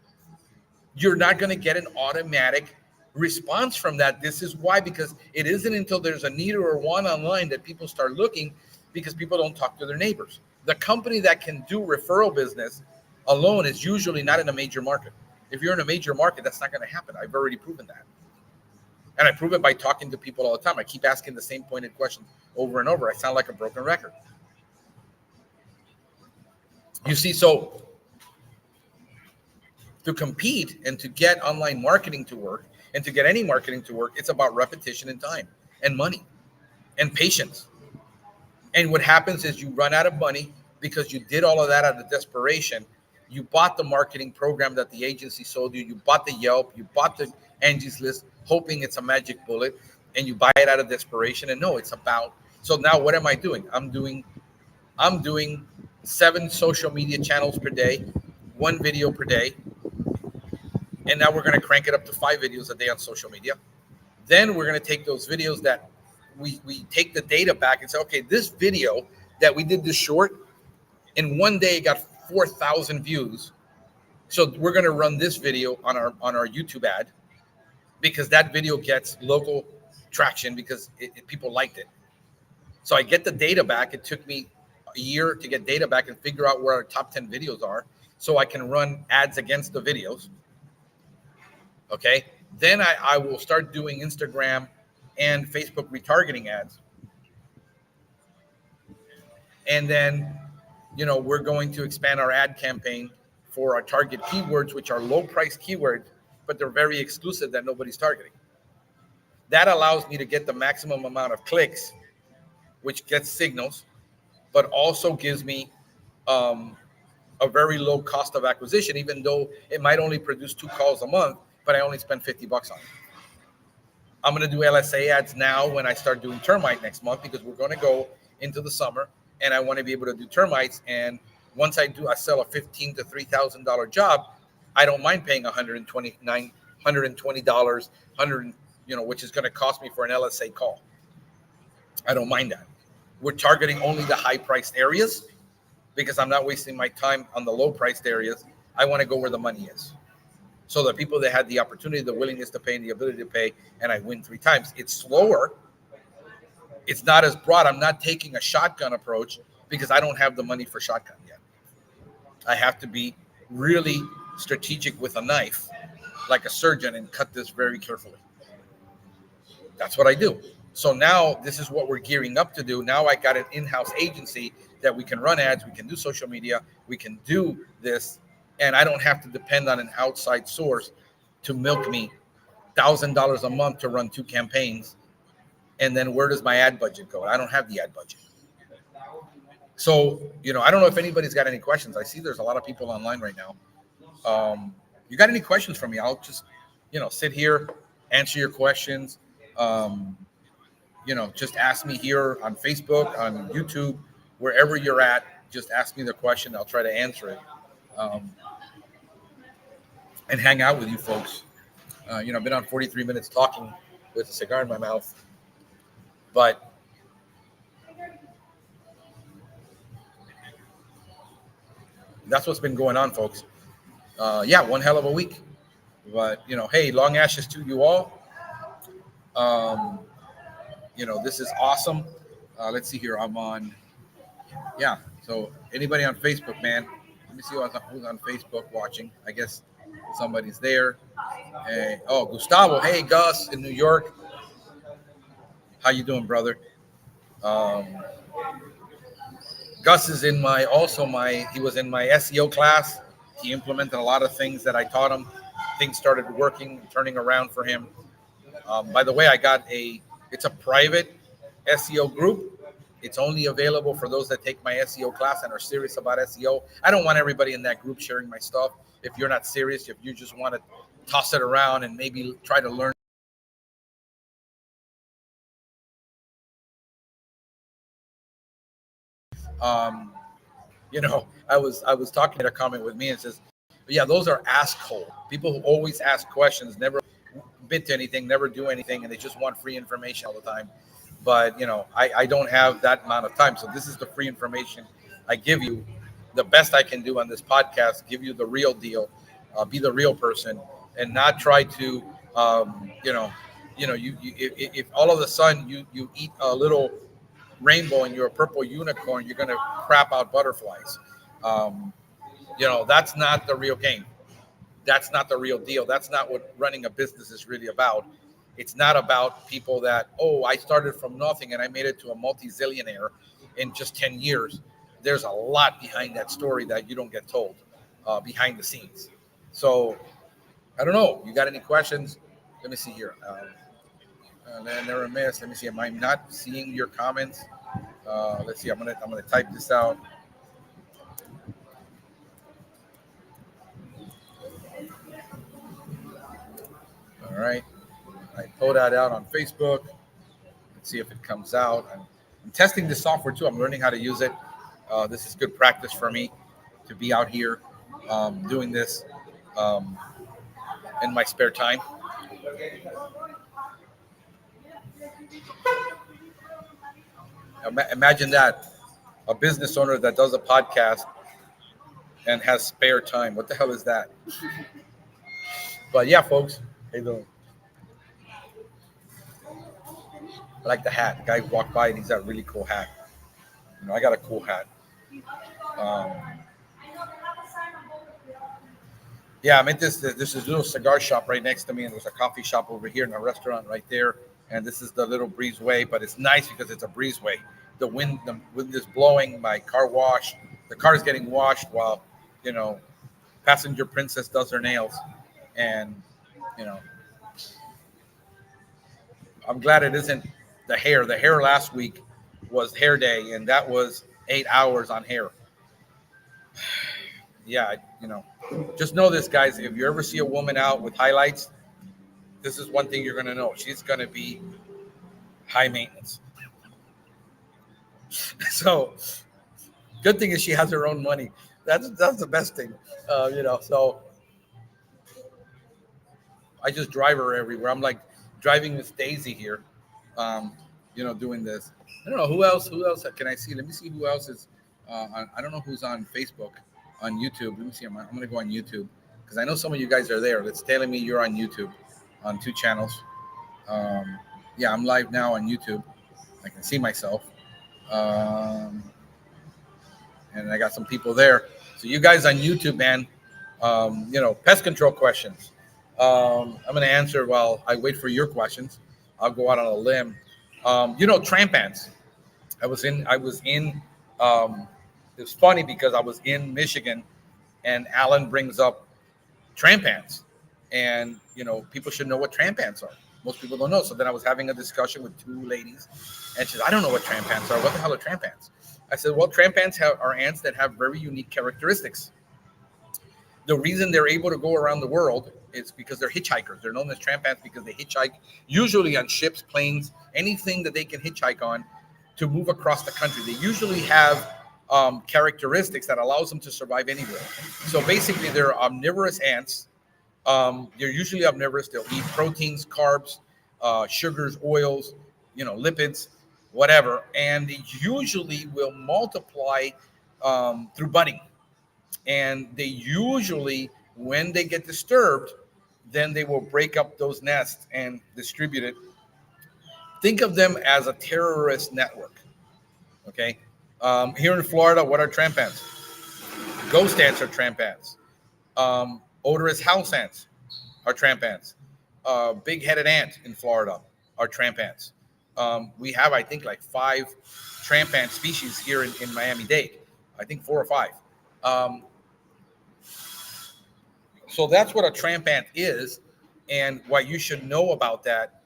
You're not going to get an automatic response from that. This is why, because it isn't until there's a need or a want online that people start looking, because people don't talk to their neighbors. The company that can do referral business alone is usually not in a major market. If you're in a major market, that's not going to happen. I've already proven that. And I prove it by talking to people all the time. I keep asking the same pointed questions over and over. I sound like a broken record. You see, so to compete and to get online marketing to work and to get any marketing to work, it's about repetition and time and money and patience. And what happens is you run out of money because you did all of that out of desperation. You bought the marketing program that the agency sold you. You bought the Yelp. You bought the Angie's List, hoping it's a magic bullet, and you buy it out of desperation. And no, it's about. So now what am I doing? I'm doing 7 social media channels per day, 1 video per day. And now we're going to crank it up to 5 videos a day on social media. Then we're going to take those videos that we take the data back and say, okay, this video that we did this short, in 1 day it got 4,000 views. So we're going to run this video on our YouTube ad, because that video gets local traction because people liked it. So I get the data back. It took me a year to get data back and figure out where our top 10 videos are, so I can run ads against the videos. Okay. Then I will start doing Instagram and Facebook retargeting ads. And then, we're going to expand our ad campaign for our target keywords, which are low price keywords, but they're very exclusive that nobody's targeting. That allows me to get the maximum amount of clicks, which gets signals, but also gives me a very low cost of acquisition, even though it might only produce 2 calls a month, but I only spend $50 on it. I'm going to do LSA ads now when I start doing termite next month, because we're going to go into the summer and I want to be able to do termites. And once I sell a $15,000 to $3,000 job, I don't mind paying $120, which is going to cost me for an LSA call. I don't mind that. We're targeting only the high priced areas, because I'm not wasting my time on the low priced areas. I want to go where the money is. So the people that had the opportunity, the willingness to pay, and the ability to pay, and I win 3 times. It's slower. It's not as broad. I'm not taking a shotgun approach because I don't have the money for shotgun yet. I have to be really strategic with a knife, like a surgeon, and cut this very carefully. That's what I do. So now this is what we're gearing up to do. Now I got an in-house agency that we can run ads, we can do social media, we can do this, and I don't have to depend on an outside source to milk me $1,000 a month to run 2 campaigns. And then where does my ad budget go? I don't have the ad budget. So, I don't know if anybody's got any questions. I see there's a lot of people online right now. You got any questions for me? I'll just, sit here, answer your questions. Just ask me here on Facebook, on YouTube, wherever you're at. Just ask me the question. I'll try to answer it. And hang out with you folks. I've been on 43 minutes talking with a cigar in my mouth. But that's what's been going on, folks. One hell of a week. But, hey, long ashes to you all. This is awesome. Let's see here. I'm on. Yeah. So anybody on Facebook, man, let me see who's on Facebook watching. I guess somebody's there. Hey, Gustavo. Hey, Gus in New York. How you doing, brother? Gus is he was in my SEO class. He implemented a lot of things that I taught him. Things started working, turning around for him. By the way, it's a private SEO group. It's only available for those that take my SEO class and are serious about SEO. I don't want everybody in that group sharing my stuff. If you're not serious, if you just want to toss it around and maybe try to learn. I was talking to a comment with me and says, yeah, those are ask hole. People who always ask questions, never bid to anything, never do anything, and they just want free information all the time. But, I don't have that amount of time. So this is the free information I give you. The best I can do on this podcast, give you the real deal, be the real person, and not try to You know, you if all of a sudden you eat a little rainbow and you're a purple unicorn, you're gonna crap out butterflies. Um, that's not the real game. That's not the real deal. That's not what running a business is really about. It's not about people that, oh, I started from nothing and I made it to a multi-zillionaire in just 10 years. There's a lot behind that story that you don't get told behind the scenes. So I don't know. You got any questions? Let me see here. Then they're amiss. Let me see. Am I not seeing your comments? Let's see. I'm gonna type this out. All right. I pull that out on Facebook. Let's see if it comes out. I'm testing this software too. I'm learning how to use it. This is good practice for me to be out here doing this um, in my spare time. Imagine that, a business owner that does a podcast and has spare time. What the hell is that? But yeah, folks. Hey, doing? I like the hat. The guy walked by and he's got a really cool hat. I got a cool hat. Um, yeah, I'm at this is a little cigar shop right next to me, and there's a coffee shop over here and a restaurant right there. And this is the little breezeway, but it's nice because it's a breezeway. The wind is blowing. My car wash. The car is getting washed while, you know, passenger princess does her nails, and you know, I'm glad it isn't the hair. The hair last week was hair day, and that was 8 hours on hair. Yeah, just know this, guys. If you ever see a woman out with highlights, this is one thing you're gonna know. She's gonna be high maintenance. So good thing is she has her own money. That's the best thing. So I just drive her everywhere. I'm like driving Miss Daisy here. Um, doing this. I don't know who else. Who else can I see? Let me see who else is. I don't know who's on Facebook, on YouTube. Let me see. I'm gonna go on YouTube because I know some of you guys are there. It's telling me you're on YouTube, on 2 channels. Yeah, I'm live now on YouTube. I can see myself. And I got some people there. So you guys on YouTube, man, pest control questions. I'm going to answer while I wait for your questions. I'll go out on a limb. Tramp ants. I was in. It's funny because I was in Michigan, and Alan brings up tramp ants, and people should know what tramp ants are. Most people don't know. So then I was having a discussion with 2 ladies, and she said, "I don't know what tramp ants are. What the hell are tramp ants?" I said, "Well, tramp ants are ants that have very unique characteristics. The reason they're able to go around the world is because they're hitchhikers. They're known as tramp ants because they hitchhike, usually on ships, planes, anything that they can hitchhike on to move across the country. They usually have characteristics that allows them to survive anywhere. So basically, they're omnivorous ants. They're usually omnivorous. They'll eat proteins, carbs, sugars, oils, lipids, whatever. And they usually will multiply through budding. And they usually, when they get disturbed, then they will break up those nests and distribute it. Think of them as a terrorist network. Okay. Here in Florida, what are tramp ants? Ghost ants are tramp ants. Odorous house ants are tramp ants. Big-headed ant in Florida are tramp ants. We have, I think, like 5 tramp ant species here in Miami-Dade. I think 4 or 5. So that's what a tramp ant is, and what you should know about that.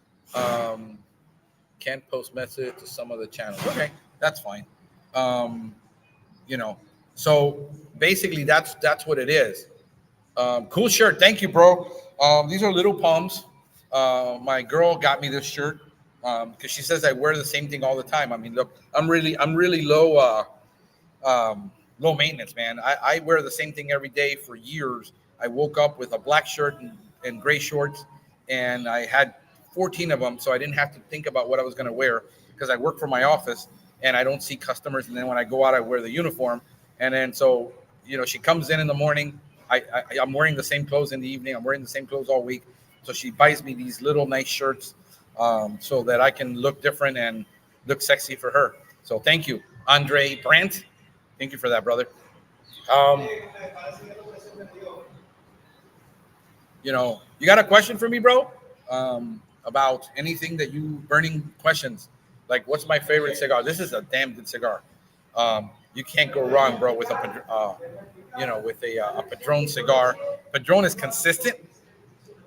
Can't post message to some of the channels. Okay, that's fine. Um, so basically that's what it is. Cool shirt. Thank you, bro. These are little palms. My girl got me this shirt because she says I wear the same thing all the time. I mean, look, I'm really low maintenance, man. I wear the same thing every day for years. I woke up with a black shirt and gray shorts, and I had 14 of them, so I didn't have to think about what I was going to wear because I work for my office and I don't see customers. And then when I go out, I wear the uniform. And then so she comes in the morning. I'm wearing the same clothes in the evening. I'm wearing the same clothes all week. So she buys me these little nice shirts so that I can look different and look sexy for her. So thank you, Andre Brandt. Thank you for that, brother. Um, you got a question for me, bro? About anything that you burning questions? Like, what's my favorite cigar? This is a damn good cigar. You can't go wrong, bro, with a Padrón cigar. Padrón is consistent.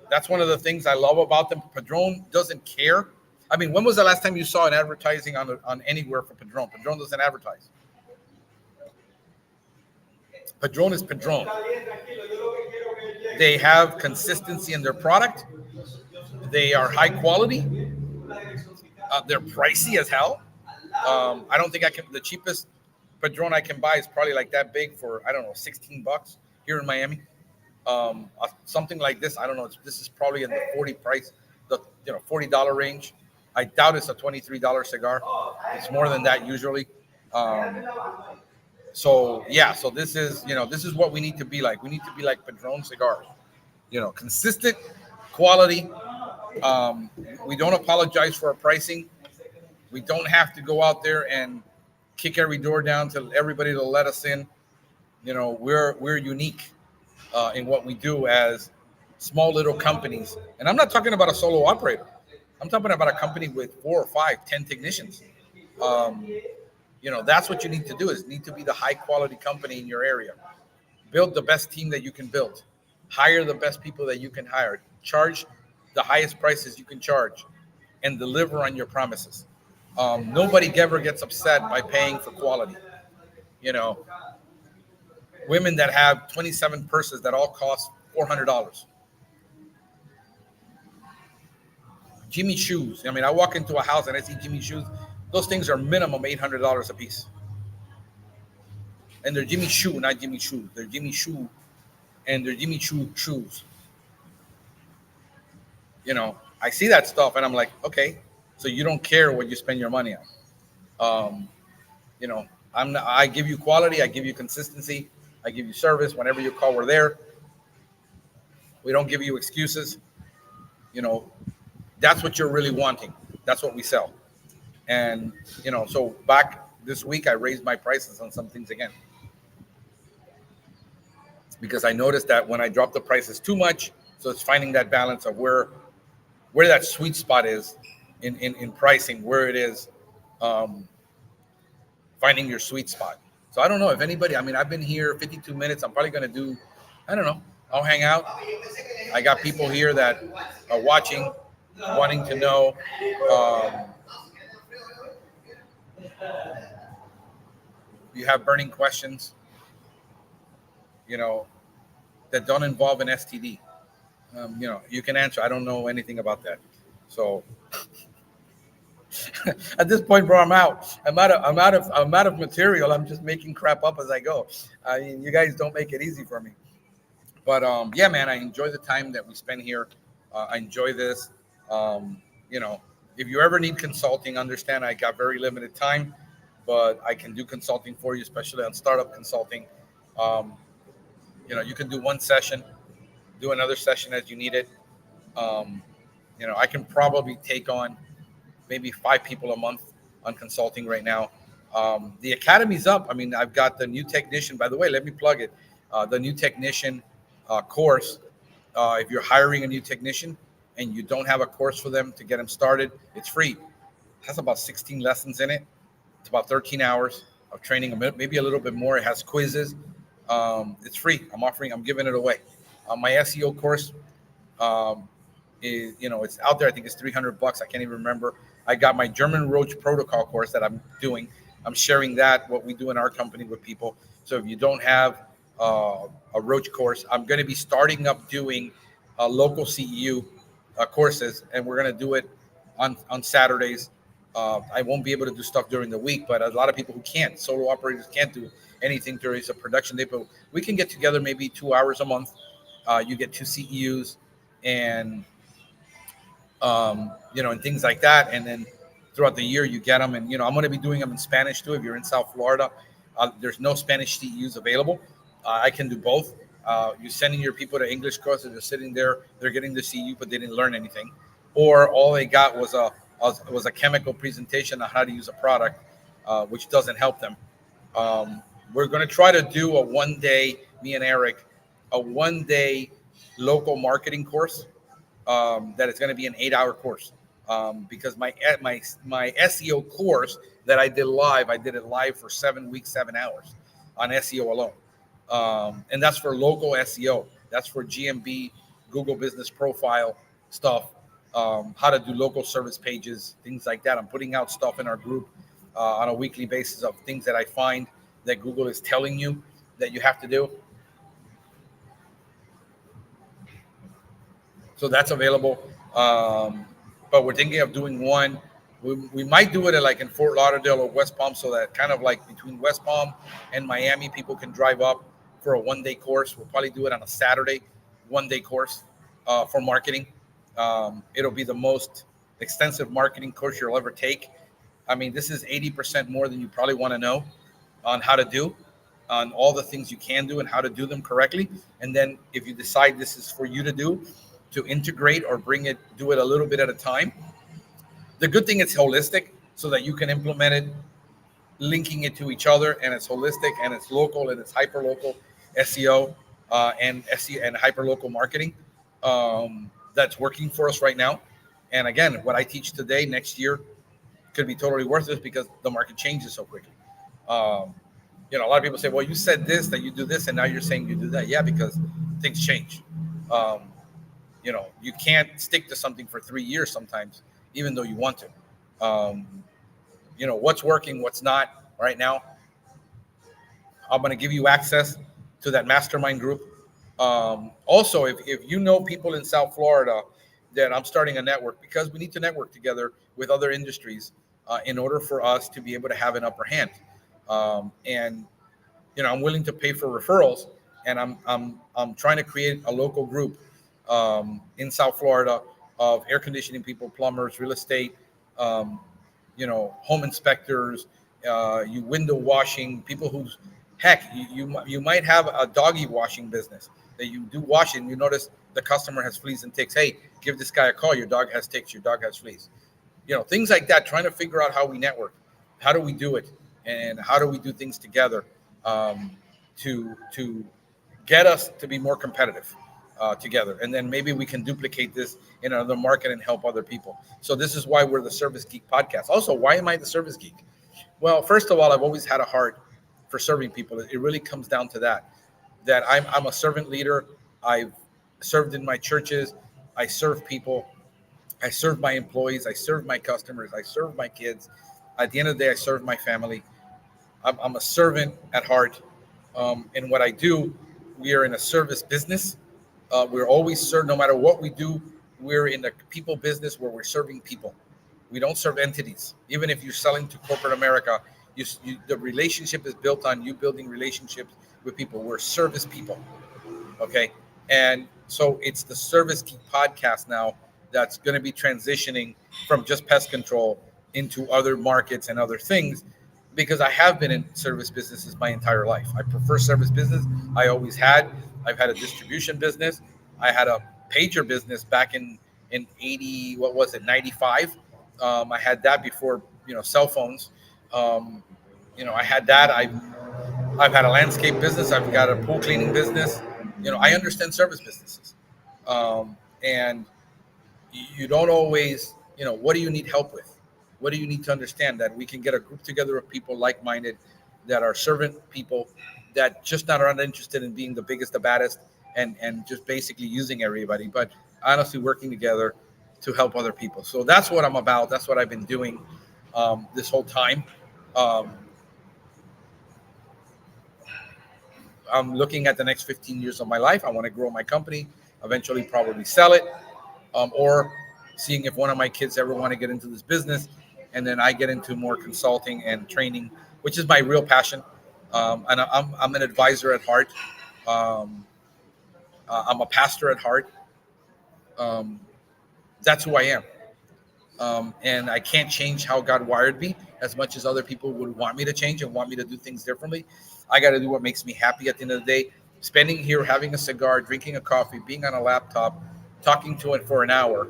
That's one of the things I love about them. Padrón doesn't care. I mean, when was the last time you saw an advertising on anywhere for Padrón? Padrón doesn't advertise. Padrón is Padrón. They have consistency in their product. They are high quality. They're pricey as hell. I don't think I can. The cheapest Padrón I can buy is probably like that big for, I don't know, $16 here in Miami. Something like this, I don't know. This is probably in the $40 range. I doubt it's a $23 cigar. It's more than that usually. So this is what we need to be like. We need to be like Padrón cigars. Consistent quality. We don't apologize for our pricing. We don't have to go out there and kick every door down to everybody to let us in. We're unique in what we do as small little companies. And I'm not talking about a solo operator. I'm talking about a company with 4 or 5, 10 technicians. That's what you need to do, is need to be the high quality company in your area. Build the best team that you can build. Hire the best people that you can hire. Charge the highest prices you can charge and deliver on your promises. Nobody ever gets upset by paying for quality. Women that have 27 purses that all cost $400. Jimmy shoes. I mean, I walk into a house and I see Jimmy shoes. Those things are minimum $800 a piece. And they're Jimmy shoe, not Jimmy shoe. They're Jimmy shoe, and they're Jimmy Choo shoes. I see that stuff and I'm like, okay, so you don't care what you spend your money on. I give you quality, I give you consistency, I give you service. Whenever you call, we're there. We don't give you excuses. That's what you're really wanting. That's what we sell. And, so back this week, I raised my prices on some things again. Because I noticed that when I drop the prices too much, so it's finding that balance of where that sweet spot is in pricing, where it is finding your sweet spot. So I don't know if anybody, I've been here 52 minutes. I'm probably going to do, I don't know, I'll hang out. I got people here that are watching, wanting to know. You have burning questions, that don't involve an STD. You can answer. I don't know anything about that. So at this point, bro, I'm out. I'm out of material. I'm just making crap up as I go. You guys don't make it easy for me. But yeah, man, I enjoy the time that we spend here. I enjoy this. If you ever need consulting, understand I got very limited time, but I can do consulting for you, especially on startup consulting. You can do one session, do another session as you need it. I can probably take on maybe 5 people a month on consulting right now. The academy's up. I've got the new technician. By the way, let me plug it. The new technician course. If you're hiring a new technician and you don't have a course for them to get them started, it's free. It has about 16 lessons in it. It's about 13 hours of training, maybe a little bit more. It has quizzes. It's free. I'm giving it away. My SEO course is, it's out there. I think it's $300. I can't even remember. I got my German Roach protocol course that I'm doing. I'm sharing what we do in our company with people. So if you don't have a Roach course, I'm going to be starting up doing local CEU courses, and we're going to do it on Saturdays. I won't be able to do stuff during the week, but a lot of people who can't, solo operators can't do anything during a production day, but we can get together maybe 2 hours a month. You get 2 CEUs and, and things like that. And then throughout the year you get them. And, I'm going to be doing them in Spanish too. If you're in South Florida, there's no Spanish CEUs available. I can do both. You're sending your people to English courses. They're sitting there. They're getting to see you, but they didn't learn anything, or all they got was a chemical presentation on how to use a product, which doesn't help them. We're going to try to do a 1 day, me and Eric, a 1 day local marketing course that is going to be an 8 hour course. Because my SEO course that I did live, I did it live for 7 weeks, 7 hours on SEO alone, and that's for local SEO. That's for GMB, Google Business Profile stuff, how to do local service pages, things like that. I'm putting out stuff in our group on a weekly basis of things that I find that Google is telling you that you have to do. So that's available. But we're thinking of doing one. We might do it at like in Fort Lauderdale or West Palm, so that kind of like between West Palm and Miami, people can drive up for a 1 day course. We'll probably do it on a Saturday, 1 day course for marketing. It'll be the most extensive marketing course you'll ever take. I mean, this is 80% more than you probably want to know on how to do, on all the things you can do and how to do them correctly. And then if you decide this is for you to do, to integrate or do it a little bit at a time. The good thing, it's holistic so that you can implement it, linking it to each other, and it's holistic and it's local and it's hyper local SEO and SEO and hyper local marketing that's working for us right now. And again, what I teach today, next year, could be totally worthless because the market changes so quickly. A lot of people say, well, you said this, that you do this, and now you're saying you do that. Yeah, because things change. You can't stick to something for 3 years sometimes, even though you want to. What's working, what's not right now. I'm going to give you access to that mastermind group. Also, if you know people in South Florida, that I'm starting a network, because we need to network together with other industries in order for us to be able to have an upper hand. I'm willing to pay for referrals, and I'm trying to create a local group in South Florida of air conditioning people, plumbers, real estate, home inspectors, you window washing, people who's you might have a doggy washing business that you do washing. You notice the customer has fleas and ticks. Hey, give this guy a call. Your dog has ticks. Your dog has fleas. Things like that. Trying to figure out how we network, how do we do it, and how do we do things together to get us to be more competitive together, and then maybe we can duplicate this in another market and help other people. So this is why we're the Service Geek podcast. Also, why am I the Service Geek? Well, first of all, I've always had a heart for serving people. It really comes down to that I'm a servant leader. I've served in my churches. I serve people. I serve my employees. I serve my customers. I serve my kids. At the end of the day, I serve my family. I'm a servant at heart. And what I do, we are in a service business. We're always served, no matter what we do. We're in the people business where we're serving people. We don't serve entities. Even if you're selling to corporate America, the relationship is built on you building relationships with people. We're service people. Okay. And so it's the Service Geek podcast now that's going to be transitioning from just pest control into other markets and other things, because I have been in service businesses my entire life. I prefer service business. I always had. I've had a distribution business. I had a pager business back in 95. I had that before, cell phones. I had that. I've had a landscape business. I've got a pool cleaning business. I understand service businesses. And you don't always, what do you need help with? What do you need to understand? That we can get a group together of people like-minded that are servant people that just not aren't interested in being the biggest, the baddest, and just basically using everybody, but honestly working together to help other people. So that's what I'm about. That's what I've been doing this whole time. I'm looking at the next 15 years of my life. I want to grow my company, eventually probably sell it, or seeing if one of my kids ever want to get into this business, and then I get into more consulting and training, which is my real passion. And I'm an advisor at heart. I'm a pastor at heart. That's who I am. And I can't change how God wired me as much as other people would want me to change and want me to do things differently. I got to do what makes me happy at the end of the day. spending here, having a cigar, drinking a coffee, being on a laptop, talking to it for an hour,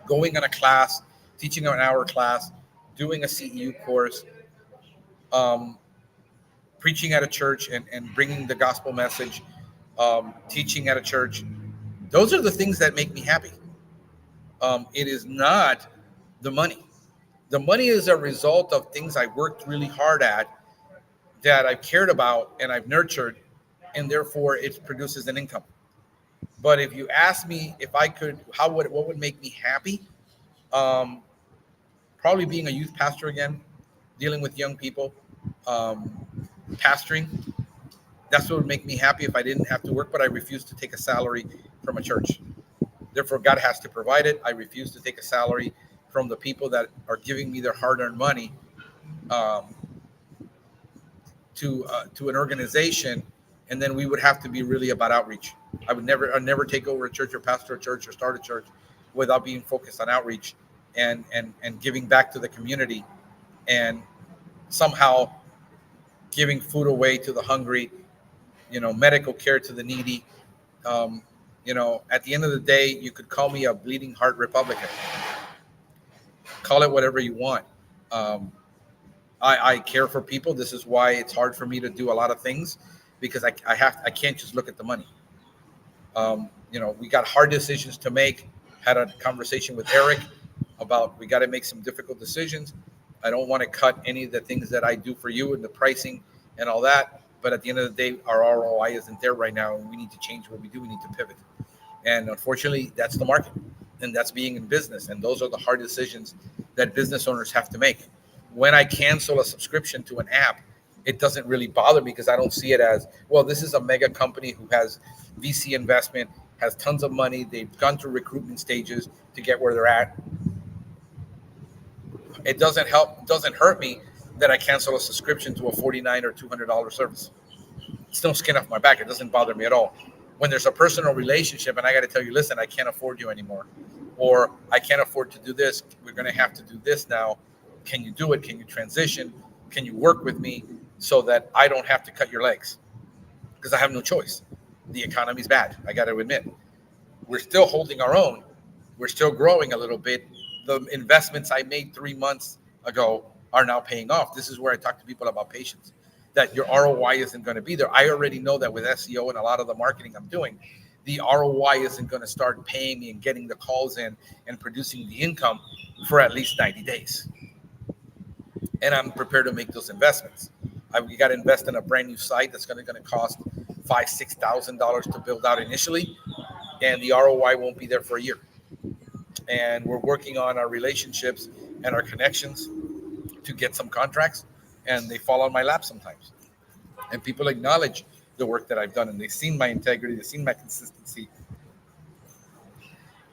going on a class, teaching an hour class, doing a CEU course, um, preaching at a church and bringing the gospel message, teaching at a church. Those are the things that make me happy. It is not the money. The money is a result of things I worked really hard at, that I've cared about and I've nurtured, and therefore it produces an income. But if you ask me if I could, what would make me happy? Um, Probably being a youth pastor again, dealing with young people, um, pastoring. That's what would make me happy if I didn't have to work. But I refuse to take a salary from a church. Therefore, God has to provide it. I refuse to take a salary from the people that are giving me their hard-earned money, um, to an organization, and then we would have to be really about outreach. I'd never take over a church or pastor a church or start a church without being focused on outreach and giving back to the community, and somehow giving food away to the hungry, medical care to the needy. Um, at the end of the day, you could call me a bleeding heart Republican. Call it whatever you want. Um, I care for people. This is why it's hard for me to do a lot of things, because I can't just look at the money. We got hard decisions to make. Had a conversation with Eric about we got to make some difficult decisions. I don't want to cut any of the things that I do for you and the pricing and all that. But at the end of the day, our ROI isn't there right now, and we need to change what we do. We need to pivot. And unfortunately, that's the market, and that's being in business. And those are the hard decisions that business owners have to make. When I cancel a subscription to an app, it doesn't really bother me, because I don't see it as, well, this is a mega company who has VC investment, has tons of money. They've gone through recruitment stages to get where they're at. It doesn't hurt me that I cancel a subscription to a $49 or $200 service. It's no skin off my back. It doesn't bother me at all. When there's a personal relationship and I got to tell you, listen, I can't afford you anymore, or I can't afford to do this. We're going to have to do this now. Can you do it? Can you transition? Can you work with me so that I don't have to cut your legs? Because I have no choice. The economy's bad. I got to admit, we're still holding our own. We're still growing a little bit. The investments I made 3 months ago are now paying off. This is where I talk to people about patience, that your ROI isn't going to be there. I already know that with SEO and a lot of the marketing I'm doing, the ROI isn't going to start paying me and getting the calls in and producing the income for at least 90 days. And I'm prepared to make those investments. We got to invest in a brand new site that's going to cost $5,000-$6,000 to build out initially, and the ROI won't be there for a year. And we're working on our relationships and our connections to get some contracts, and they fall on my lap sometimes. And people acknowledge the work that I've done, and they've seen my integrity, they've seen my consistency.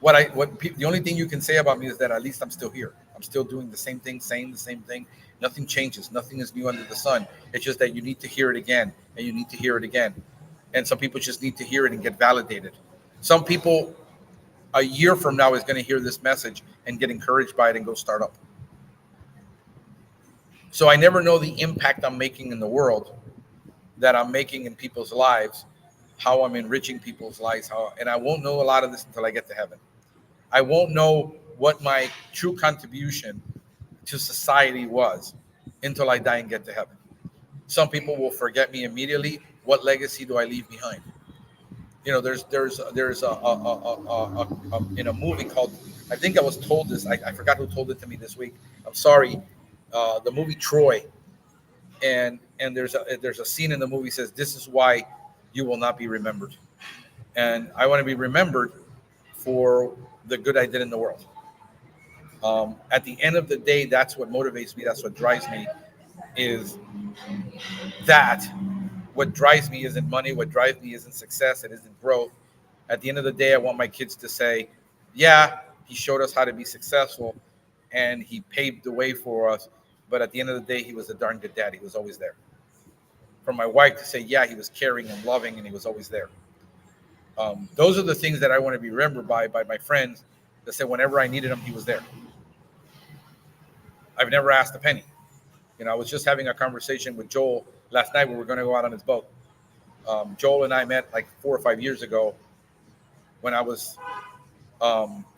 The only thing you can say about me is that at least I'm still here. I'm still doing the same thing, saying the same thing. Nothing changes. Nothing is new under the sun. It's just that you need to hear it again, and you need to hear it again. And some people just need to hear it and get validated. Some people a year from now is going to hear this message and get encouraged by it and go start up. So I never know the impact I'm making in the world, that I'm making in people's lives, how I'm enriching people's lives, and I won't know a lot of this until I get to heaven. I won't know what my true contribution to society was until I die and get to heaven. Some people will forget me immediately. What legacy do I leave behind? There's in a movie called, I think I was told this, I forgot who told it to me this week. I'm sorry. The movie Troy, and there's a scene in the movie that says, this is why you will not be remembered. And I want to be remembered for the good I did in the world. At the end of the day, that's what motivates me. That's what drives me. Is that what drives me isn't money. What drives me isn't success. It isn't growth. At the end of the day, I want my kids to say, yeah, he showed us how to be successful and he paved the way for us. But at the end of the day, he was a darn good dad. He was always there. For my wife to say, yeah, he was caring and loving and he was always there. Those are the things that I want to be remembered by my friends that say whenever I needed him, he was there. I've never asked a penny. I was just having a conversation with Joel last night where we're going to go out on his boat. Joel and I met like 4 or 5 years ago when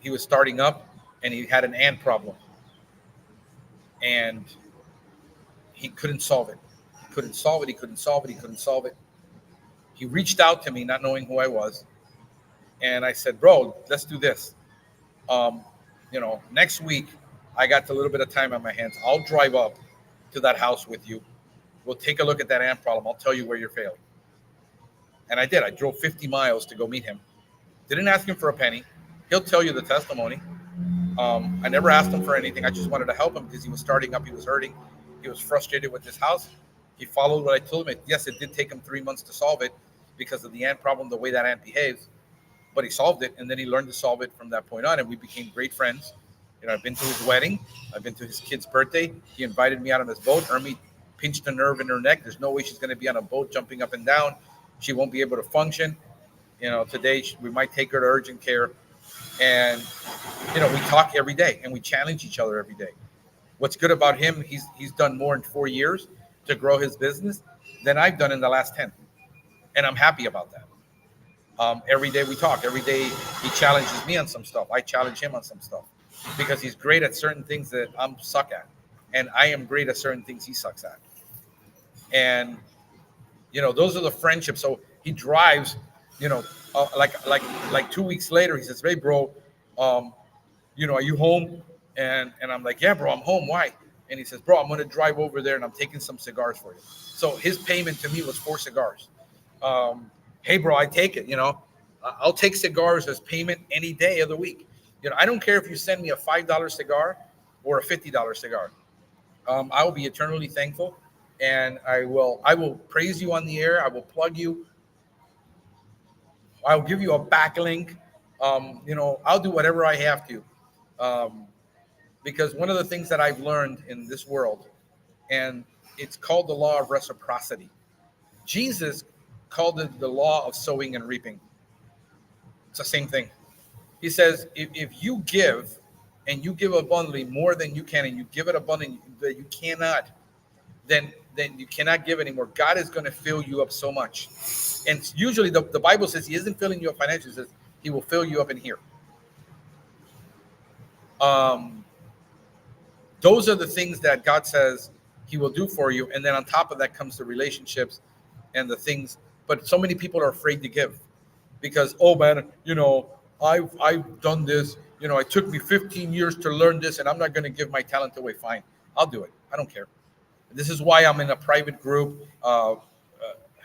he was starting up and he had an ant problem and he couldn't solve it. He couldn't solve it. He couldn't solve it. He couldn't solve it. He reached out to me, not knowing who I was, and I said, "Bro, let's do this. Um, next week I got a little bit of time on my hands. I'll drive up to that house with you. We'll take a look at that ant problem. I'll tell you where you're failing." And I did. I drove 50 miles to go meet him. Didn't ask him for a penny. He'll tell you the testimony. I never asked him for anything. I just wanted to help him because he was starting up. He was hurting. He was frustrated with his house. He followed what I told him. Yes, it did take him 3 months to solve it because of the ant problem, the way that ant behaves. But he solved it, and then he learned to solve it from that point on, and we became great friends. I've been to his wedding. I've been to his kid's birthday. He invited me out on his boat. Ermi pinched a nerve in her neck. There's no way she's going to be on a boat jumping up and down. She won't be able to function. Today we might take her to urgent care. And, we talk every day, and we challenge each other every day. What's good about him, he's done more in 4 years to grow his business than I've done in the last 10. And I'm happy about that. Every day we talk. Every day he challenges me on some stuff. I challenge him on some stuff because he's great at certain things that I'm suck at. And I am great at certain things he sucks at. And, those are the friendships. So he drives, like 2 weeks later, he says, "Hey, bro, are you home?" And I'm like, "Yeah, bro, I'm home. Why?" And he says, "Bro, I'm going to drive over there and I'm taking some cigars for you." So his payment to me was 4 cigars. Hey, bro, I take it. I'll take cigars as payment any day of the week. I don't care if you send me a $5 cigar or a $50 cigar. I will be eternally thankful, and I will praise you on the air. I will plug you. I'll give you a backlink. I'll do whatever I have to, because one of the things that I've learned in this world, and it's called the law of reciprocity. Jesus called it the law of sowing and reaping. It's the same thing. He says, if you give and you give abundantly more than you can, and you give it abundantly that you cannot, then you cannot give anymore. God is going to fill you up so much. And usually the Bible says he isn't filling you up financially. It says he will fill you up in here. Those are the things that God says he will do for you. And then on top of that comes the relationships and the things. But so many people are afraid to give because, oh man, I've done this. It took me 15 years to learn this, and I'm not going to give my talent away. Fine, I'll do it. I don't care. This is why I'm in a private group.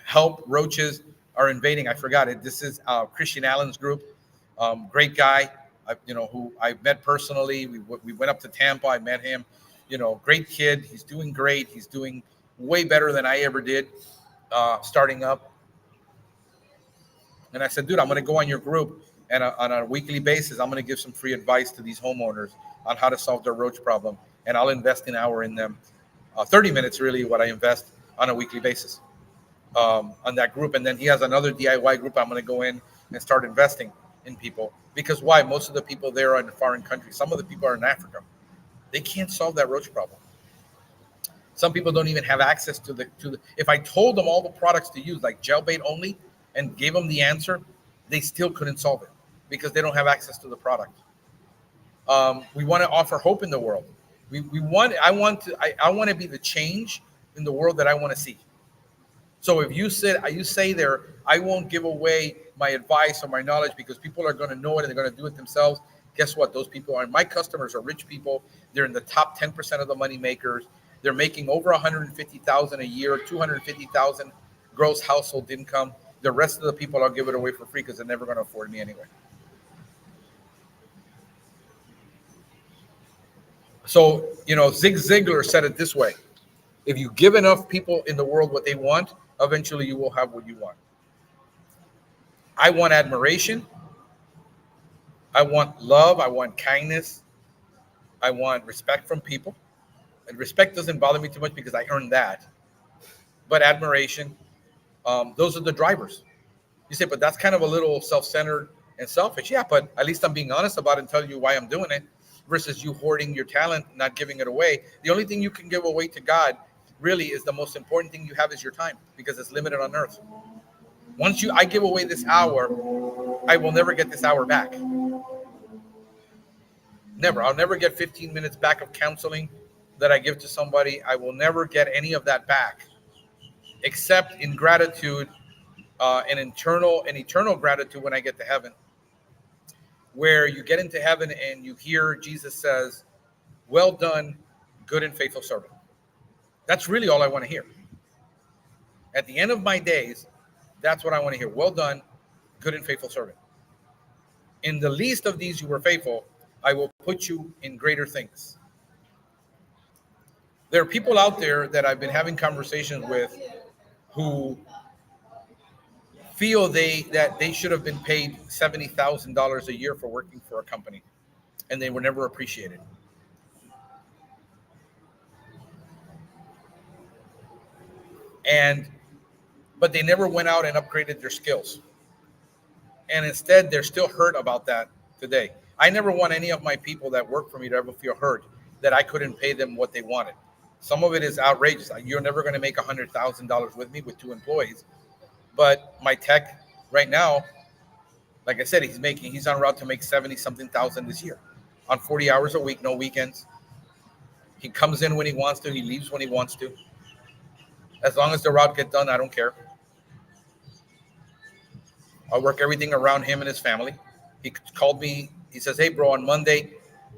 Help Roaches are invading. I forgot it. This is Christian Allen's group. Great guy. Who I met personally. We went up to Tampa. I met him. Great kid. He's doing great. He's doing way better than I ever did starting up. And I said, dude, I'm going to go on your group, and on a weekly basis, I'm going to give some free advice to these homeowners on how to solve their roach problem. And I'll invest an hour in them. 30 minutes, really, what I invest on a weekly basis on that group. And then he has another DIY group. I'm going to go in and start investing in people. Because why? Most of the people there are in foreign countries. Some of the people are in Africa. They can't solve that roach problem. Some people don't even have access to the. If I told them all the products to use, like gel bait only, and gave them the answer, they still couldn't solve it because they don't have access to the product. We want to offer hope in the world. I want to be the change in the world that I want to see. So if you say there, I won't give away my advice or my knowledge because people are going to know it and they're going to do it themselves. Guess what? Those people are my customers are rich people. They're in the top 10% of the money makers. They're making over $150,000 a year, $250,000 gross household income. The rest of the people I'll give it away for free because they're never going to afford me anyway. So, Zig Ziglar said it this way. If you give enough people in the world what they want, eventually you will have what you want. I want admiration. I want love. I want kindness. I want respect from people. And respect doesn't bother me too much because I earned that. But admiration, those are the drivers. You say, but that's kind of a little self-centered and selfish. Yeah, but at least I'm being honest about it and telling you why I'm doing it versus you hoarding your talent, not giving it away. The only thing you can give away to God really is the most important thing you have is your time because it's limited on earth. Once I give away this hour, I will never get this hour back. Never. I'll never get 15 minutes back of counseling that I give to somebody. I will never get any of that back, except in gratitude, an eternal gratitude when I get to heaven, where you get into heaven and you hear Jesus says, "Well done, good and faithful servant." That's really all I want to hear. At the end of my days, that's what I want to hear. Well done, good and faithful servant. In the least of these you were faithful, I will put you in greater things. There are people out there that I've been having conversations with who feel that they should have been paid $70,000 a year for working for a company, and they were never appreciated. But they never went out and upgraded their skills. And instead, they're still hurt about that today. I never want any of my people that work for me to ever feel hurt that I couldn't pay them what they wanted. Some of it is outrageous. You're never going to make $100,000 with me with 2 employees. But my tech right now, like I said, he's on route to make 70-something thousand this year on 40 hours a week, no weekends. He comes in when he wants to. He leaves when he wants to. As long as the route gets done, I don't care. I'll work everything around him and his family. He called me. He says, "Hey, bro, on Monday,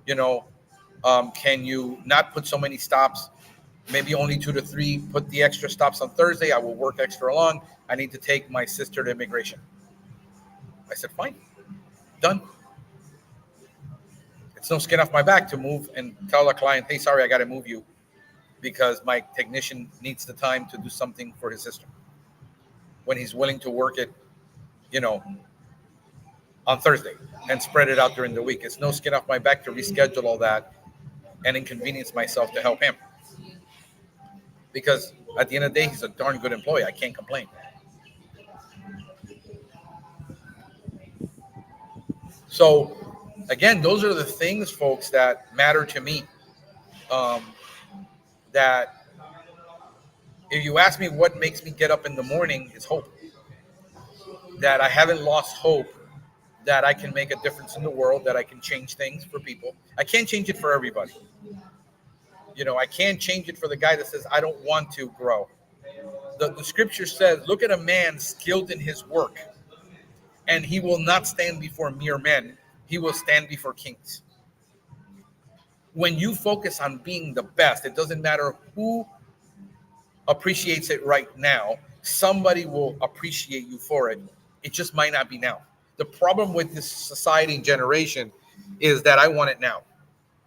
can you not put so many stops? Maybe only 2 to 3. Put the extra stops on Thursday. I will work extra long. I need to take my sister to immigration." I said, "Fine, done." It's no skin off my back to move and tell a client, "Hey, sorry, I got to move you because my technician needs the time to do something for his sister," when he's willing to work it, on Thursday and spread it out during the week. It's no skin off my back to reschedule all that and inconvenience myself to help him. Because at the end of the day, he's a darn good employee. I can't complain. So, again, those are the things, folks, that matter to me. That if you ask me what makes me get up in the morning, it's hope. That I haven't lost hope that I can make a difference in the world, that I can change things for people. I can't change it for everybody. I can't change it for the guy that says, "I don't want to grow." The scripture says, "Look at a man skilled in his work, and he will not stand before mere men. He will stand before kings." When you focus on being the best, it doesn't matter who appreciates it right now. Somebody will appreciate you for it. It just might not be now. The problem with this society and generation is that I want it now.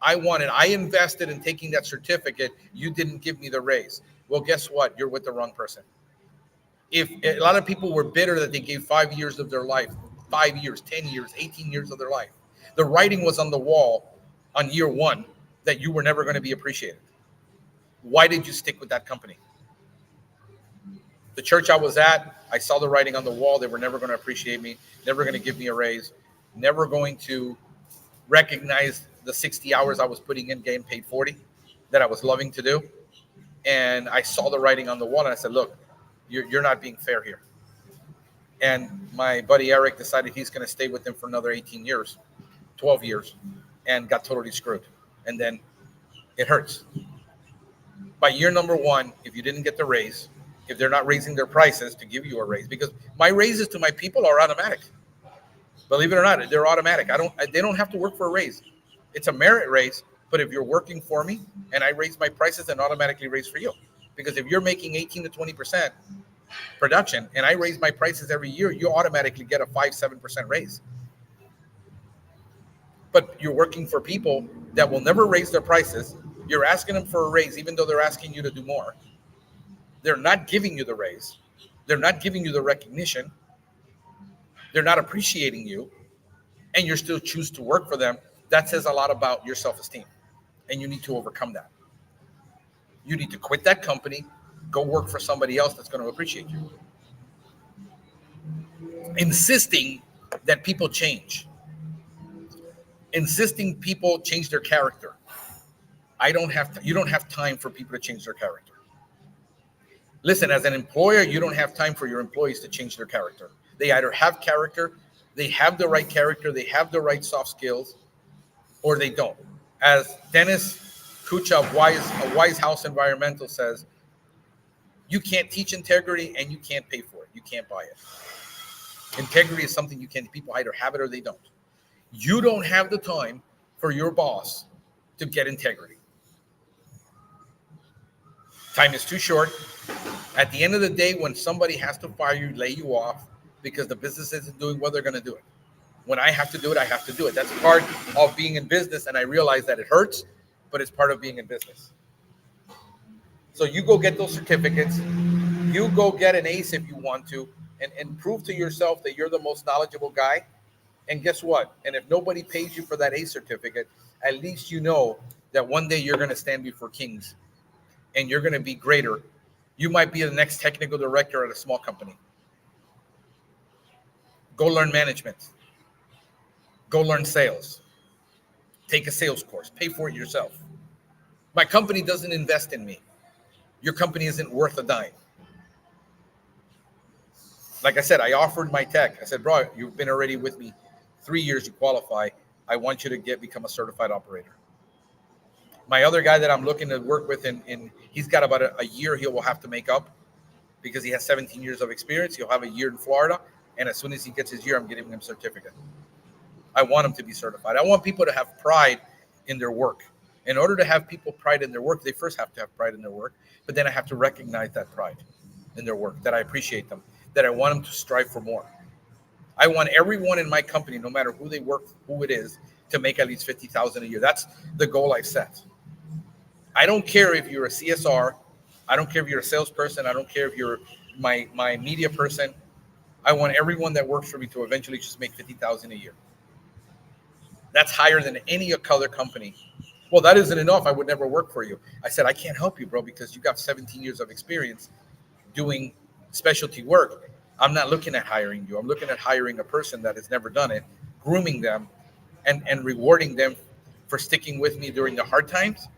I want it. I invested in taking that certificate. You didn't give me the raise. Well, guess what? You're with the wrong person. If a lot of people were bitter that they gave 5 years of their life, 5 years, 10 years, 18 years of their life. The writing was on the wall on year 1 that you were never going to be appreciated. Why did you stick with that company? The church I was at, I saw the writing on the wall. They were never going to appreciate me, never going to give me a raise, never going to recognize the 60 hours I was putting in, getting paid 40, that I was loving to do. And I saw the writing on the wall, and I said, "Look, you're not being fair here." And my buddy Eric decided he's going to stay with them for another 18 years, 12 years, and got totally screwed. And then it hurts. By year number 1, if you didn't get the raise, if they're not raising their prices to give you a raise, because my raises to my people are automatic. Believe it or not, they're automatic. They don't have to work for a raise. It's a merit raise, but if you're working for me and I raise my prices, then automatically raise for you. Because if you're making 18 to 20% production and I raise my prices every year, you automatically get a 5-7% raise. But you're working for people that will never raise their prices. You're asking them for a raise, even though they're asking you to do more. They're not giving you the raise. They're not giving you the recognition. They're not appreciating you, and you still choose to work for them. That says a lot about your self-esteem, and you need to overcome that. You need to quit that company, go work for somebody else that's going to appreciate you. Insisting that people change. Insisting people change their character. You don't have time for people to change their character. Listen, as an employer, you don't have time for your employees to change their character. They either have character, they have the right character, they have the right soft skills, or they don't. As Dennis Kucha of Wise House Environmental says, you can't teach integrity and you can't pay for it. You can't buy it. Integrity is something you can, people either have it or they don't. You don't have the time for your boss to get integrity. Time is too short. At the end of the day, when somebody has to fire you, lay you off because the business isn't doing what they're going to do it. When I have to do it, I have to do it. That's part of being in business, and I realize that it hurts, but it's part of being in business. So you go get those certificates. You go get an ACE if you want to, and prove to yourself that you're the most knowledgeable guy. And guess what? And if nobody pays you for that ACE certificate, at least you know that one day you're going to stand before kings and you're going to be greater. You might be the next technical director at a small company. Go learn management. Go learn sales. Take a sales course. Pay for it yourself. My company doesn't invest in me. Your company isn't worth a dime. Like I said, I offered my tech. I said, bro, you've been already with me 3 years. You qualify. I want you to become a certified operator. My other guy that I'm looking to work with, he's got about a year he will have to make up because he has 17 years of experience. He'll have a year in Florida. And as soon as he gets his year, I'm giving him a certificate. I want him to be certified. I want people to have pride in their work. In order to have people pride in their work, they first have to have pride in their work. But then I have to recognize that pride in their work, that I appreciate them, that I want them to strive for more. I want everyone in my company, no matter who they work, who it is, to make at least $50,000 a year. That's the goal I've set. I don't care if you're a CSR. I don't care if you're a salesperson. I don't care if you're my media person. I want everyone that works for me to eventually just make $50,000 a year. That's higher than any other company. Well, that isn't enough. I would never work for you. I said, I can't help you, bro, because you got 17 years of experience doing specialty work. I'm not looking at hiring you. I'm looking at hiring a person that has never done it, grooming them and rewarding them for sticking with me during the hard times.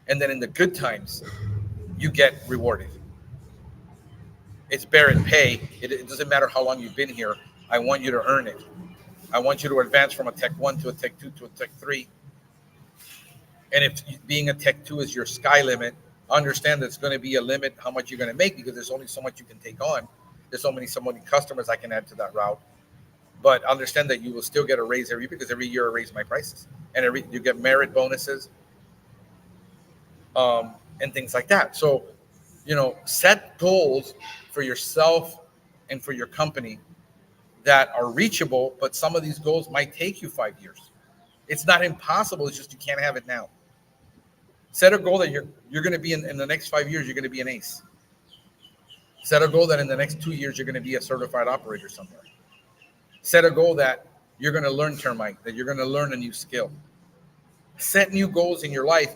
And then in the good times, you get rewarded. It's merit pay. It doesn't matter how long you've been here. I want you to earn it. I want you to advance from a Tech 1 to a Tech 2 to a Tech 3. And if being a Tech 2 is your sky limit, understand there's going to be a limit how much you're going to make because there's only so much you can take on. There's so many customers I can add to that route. But understand that you will still get a raise because every year I raise my prices. And you get merit bonuses and things like that. So, set goals for yourself and for your company that are reachable, but some of these goals might take you 5 years. It's not impossible. It's just you can't have it now. Set a goal that you're going to be in the next 5 years, you're going to be an ace. Set a goal that in the next 2 years, you're going to be a certified operator somewhere. Set a goal that you're going to learn termite, that you're going to learn a new skill. Set new goals in your life,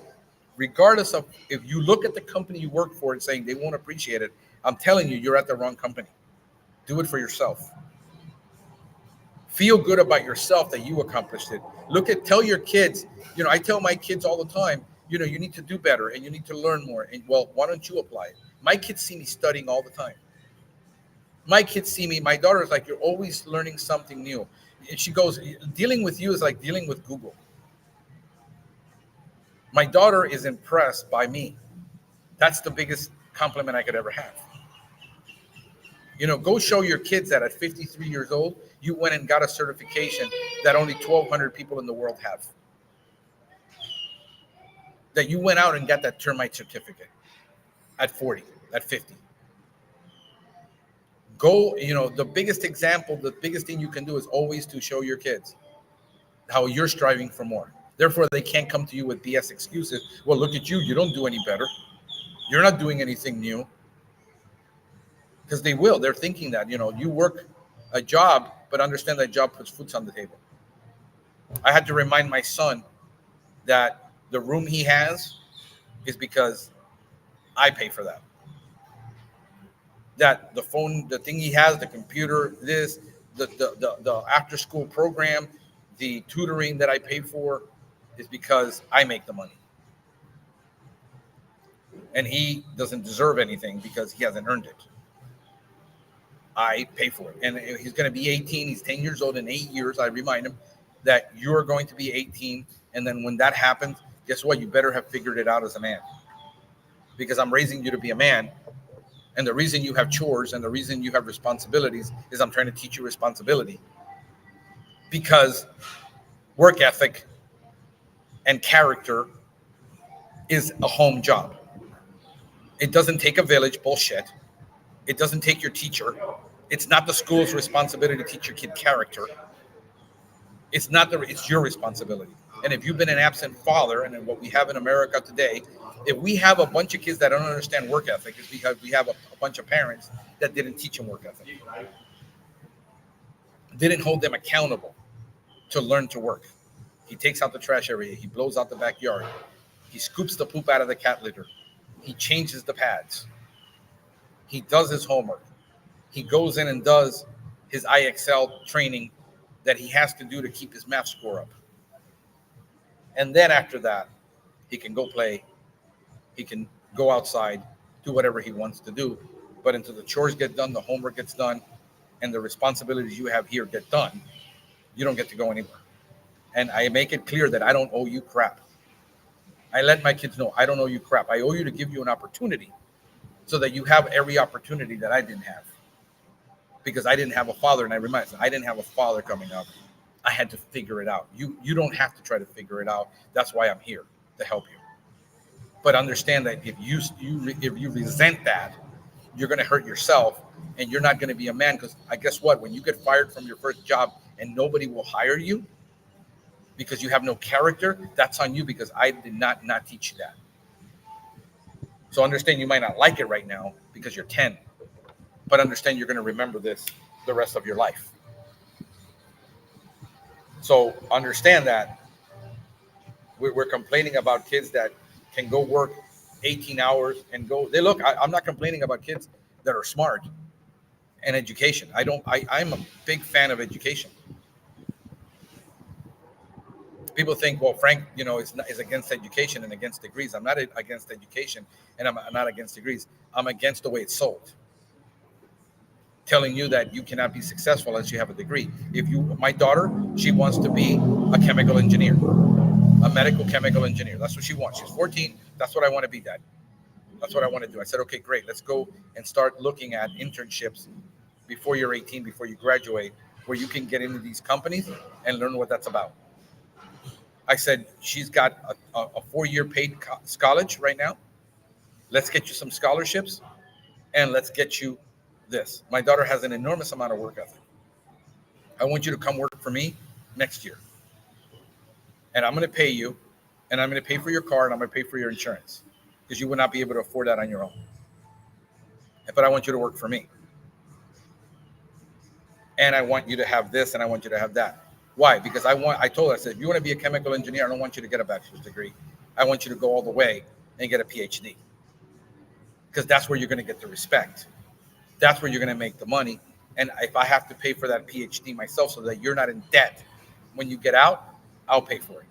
regardless of if you look at the company you work for and saying they won't appreciate it. I'm telling you, you're at the wrong company. Do it for yourself. Feel good about yourself that you accomplished it. Tell your kids, I tell my kids all the time, you need to do better and you need to learn more. And well, why don't you apply it? My kids see me studying all the time. My kids see me, my daughter's like, you're always learning something new. And she goes, dealing with you is like dealing with Google. My daughter is impressed by me. That's the biggest compliment I could ever have. Go show your kids that at 53 years old, you went and got a certification that only 1,200 people in the world have. That you went out and got that termite certificate at 40, at 50. Go, the biggest example, the biggest thing you can do is always to show your kids how you're striving for more. Therefore, they can't come to you with BS excuses. Well, look at you. You don't do any better. You're not doing anything new. Because they will. They're thinking that, you work a job, but understand that job puts food on the table. I had to remind my son that the room he has is because I pay for that. That the phone, the thing he has, the computer, the after school program, the tutoring that I pay for is because I make the money. and he doesn't deserve anything because he hasn't earned it. I pay for it. And he's going to be 18. He's 10 years old in 8 years. I remind him that you're going to be 18. And then when that happens, guess what? You better have figured it out as a man. Because I'm raising you to be a man. And the reason you have chores and the reason you have responsibilities is I'm trying to teach you responsibility. Because work ethic and character is a home job. It doesn't take a village, bullshit. It doesn't take your teacher. It's not the school's responsibility to teach your kid character. It's your responsibility. And if you've been an absent father, and in what we have in America today, if we have a bunch of kids that don't understand work ethic, it's because we have a bunch of parents that didn't teach them work ethic. Didn't hold them accountable to learn to work. He takes out the trash every day. He blows out the backyard. He scoops the poop out of the cat litter. He changes the pads. He does his homework. He goes in and does his IXL training that he has to do to keep his math score up. And then after that, he can go play. He can go outside, do whatever he wants to do. But until the chores get done, the homework gets done, and the responsibilities you have here get done, you don't get to go anywhere. And I make it clear that I don't owe you crap. I let my kids know I don't owe you crap. I owe you to give you an opportunity so that you have every opportunity that I didn't have. Because I didn't have a father, and I remind you, I didn't have a father coming up. I had to figure it out. You don't have to try to figure it out. That's why I'm here, to help you. But understand that if you resent that, you're going to hurt yourself, and you're not going to be a man. Because I guess what? When you get fired from your first job and nobody will hire you because you have no character, that's on you, because I did not teach you that. So understand you might not like it right now because you're 10, but understand you're going to remember this the rest of your life. So understand that we're complaining about kids that can go work 18 hours and go. I'm not complaining about kids that are smart and education. I'm a big fan of education. People think, well, Frank, is against education and against degrees. I'm not against education, and I'm not against degrees. I'm against the way it's sold, telling you that you cannot be successful unless you have a degree. My daughter, she wants to be a chemical engineer, a medical chemical engineer. That's what she wants. She's 14. That's what I want to be, Dad. That's what I want to do. I said, okay, great. Let's go and start looking at internships before you're 18, before you graduate, where you can get into these companies and learn what that's about. I said, she's got a 4-year paid college right now. Let's get you some scholarships, and let's get you this. My daughter has an enormous amount of work ethic. I want you to come work for me next year. And I'm going to pay you, and I'm going to pay for your car, and I'm going to pay for your insurance, because you would not be able to afford that on your own. But I want you to work for me. And I want you to have this, and I want you to have that. Why? Because I told her, I said, if you want to be a chemical engineer, I don't want you to get a bachelor's degree. I want you to go all the way and get a PhD. Because that's where you're going to get the respect. That's where you're going to make the money. And if I have to pay for that PhD myself so that you're not in debt when you get out, I'll pay for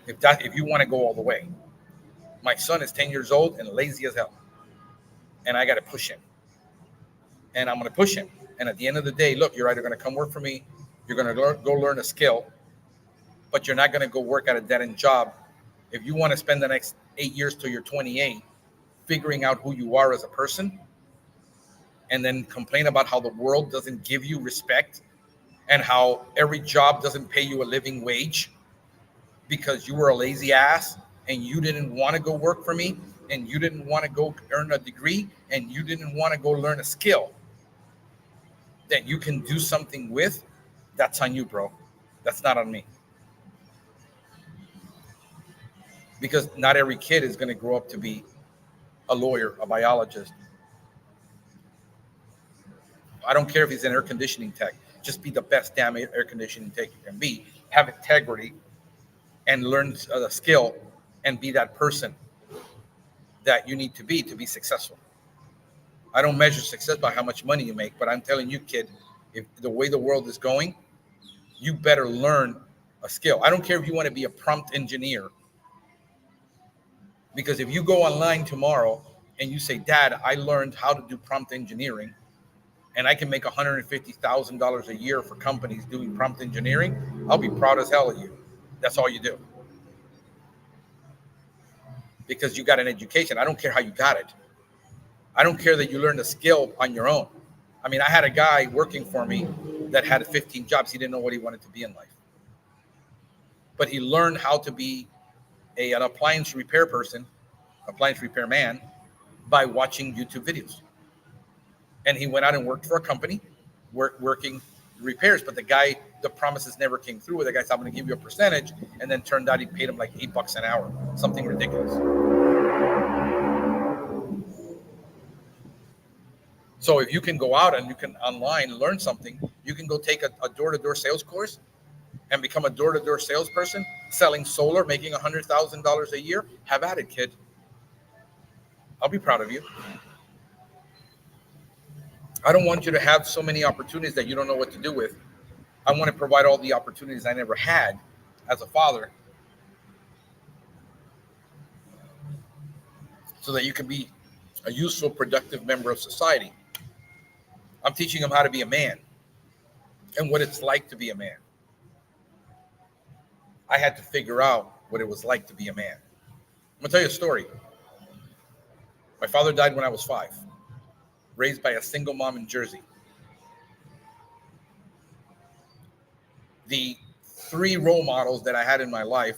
it. If you want to go all the way. My son is 10 years old and lazy as hell. And I got to push him. And I'm going to push him. And at the end of the day, look, you're either going to come work for me, you're going to go learn a skill, but you're not going to go work at a dead-end job. If you want to spend the next 8 years till you're 28 figuring out who you are as a person, and then complain about how the world doesn't give you respect and how every job doesn't pay you a living wage because you were a lazy ass and you didn't want to go work for me and you didn't want to go earn a degree and you didn't want to go learn a skill that you can do something with, that's on you, bro. That's not on me. Because not every kid is going to grow up to be a lawyer, a biologist. I don't care if he's an air conditioning tech. Just be the best damn air conditioning tech you can be. Have integrity and learn a skill and be that person that you need to be successful. I don't measure success by how much money you make, but I'm telling you, kid, if the way the world is going, you better learn a skill. I don't care if you want to be a prompt engineer Because if you go online tomorrow and you say, Dad, I learned how to do prompt engineering and I can make $150,000 a year for companies doing prompt engineering, I'll be proud as hell of you. That's all you do. Because you got an education. I don't care how you got it. I don't care that you learned a skill on your own. I mean, I had a guy working for me that had 15 jobs. He didn't know what he wanted to be in life. But he learned how to be an appliance repair person, appliance repair man, by watching YouTube videos. And he went out and worked for a company, working repairs. But the promises never came through. The guy said, I'm going to give you a percentage. And then turned out he paid him like $8 an hour, something ridiculous. So if you can go out and you can online learn something, you can go take a door-to-door sales course and become a door-to-door salesperson selling solar, making $100,000 a year. Have at it, kid. I'll be proud of you. I don't want you to have so many opportunities that you don't know what to do with. I want to provide all the opportunities I never had as a father so that you can be a useful, productive member of society. I'm teaching them how to be a man and what it's like to be a man. I had to figure out what it was like to be a man. I'm going to tell you a story. My father died when I was 5, raised by a single mom in Jersey. The 3 role models that I had in my life,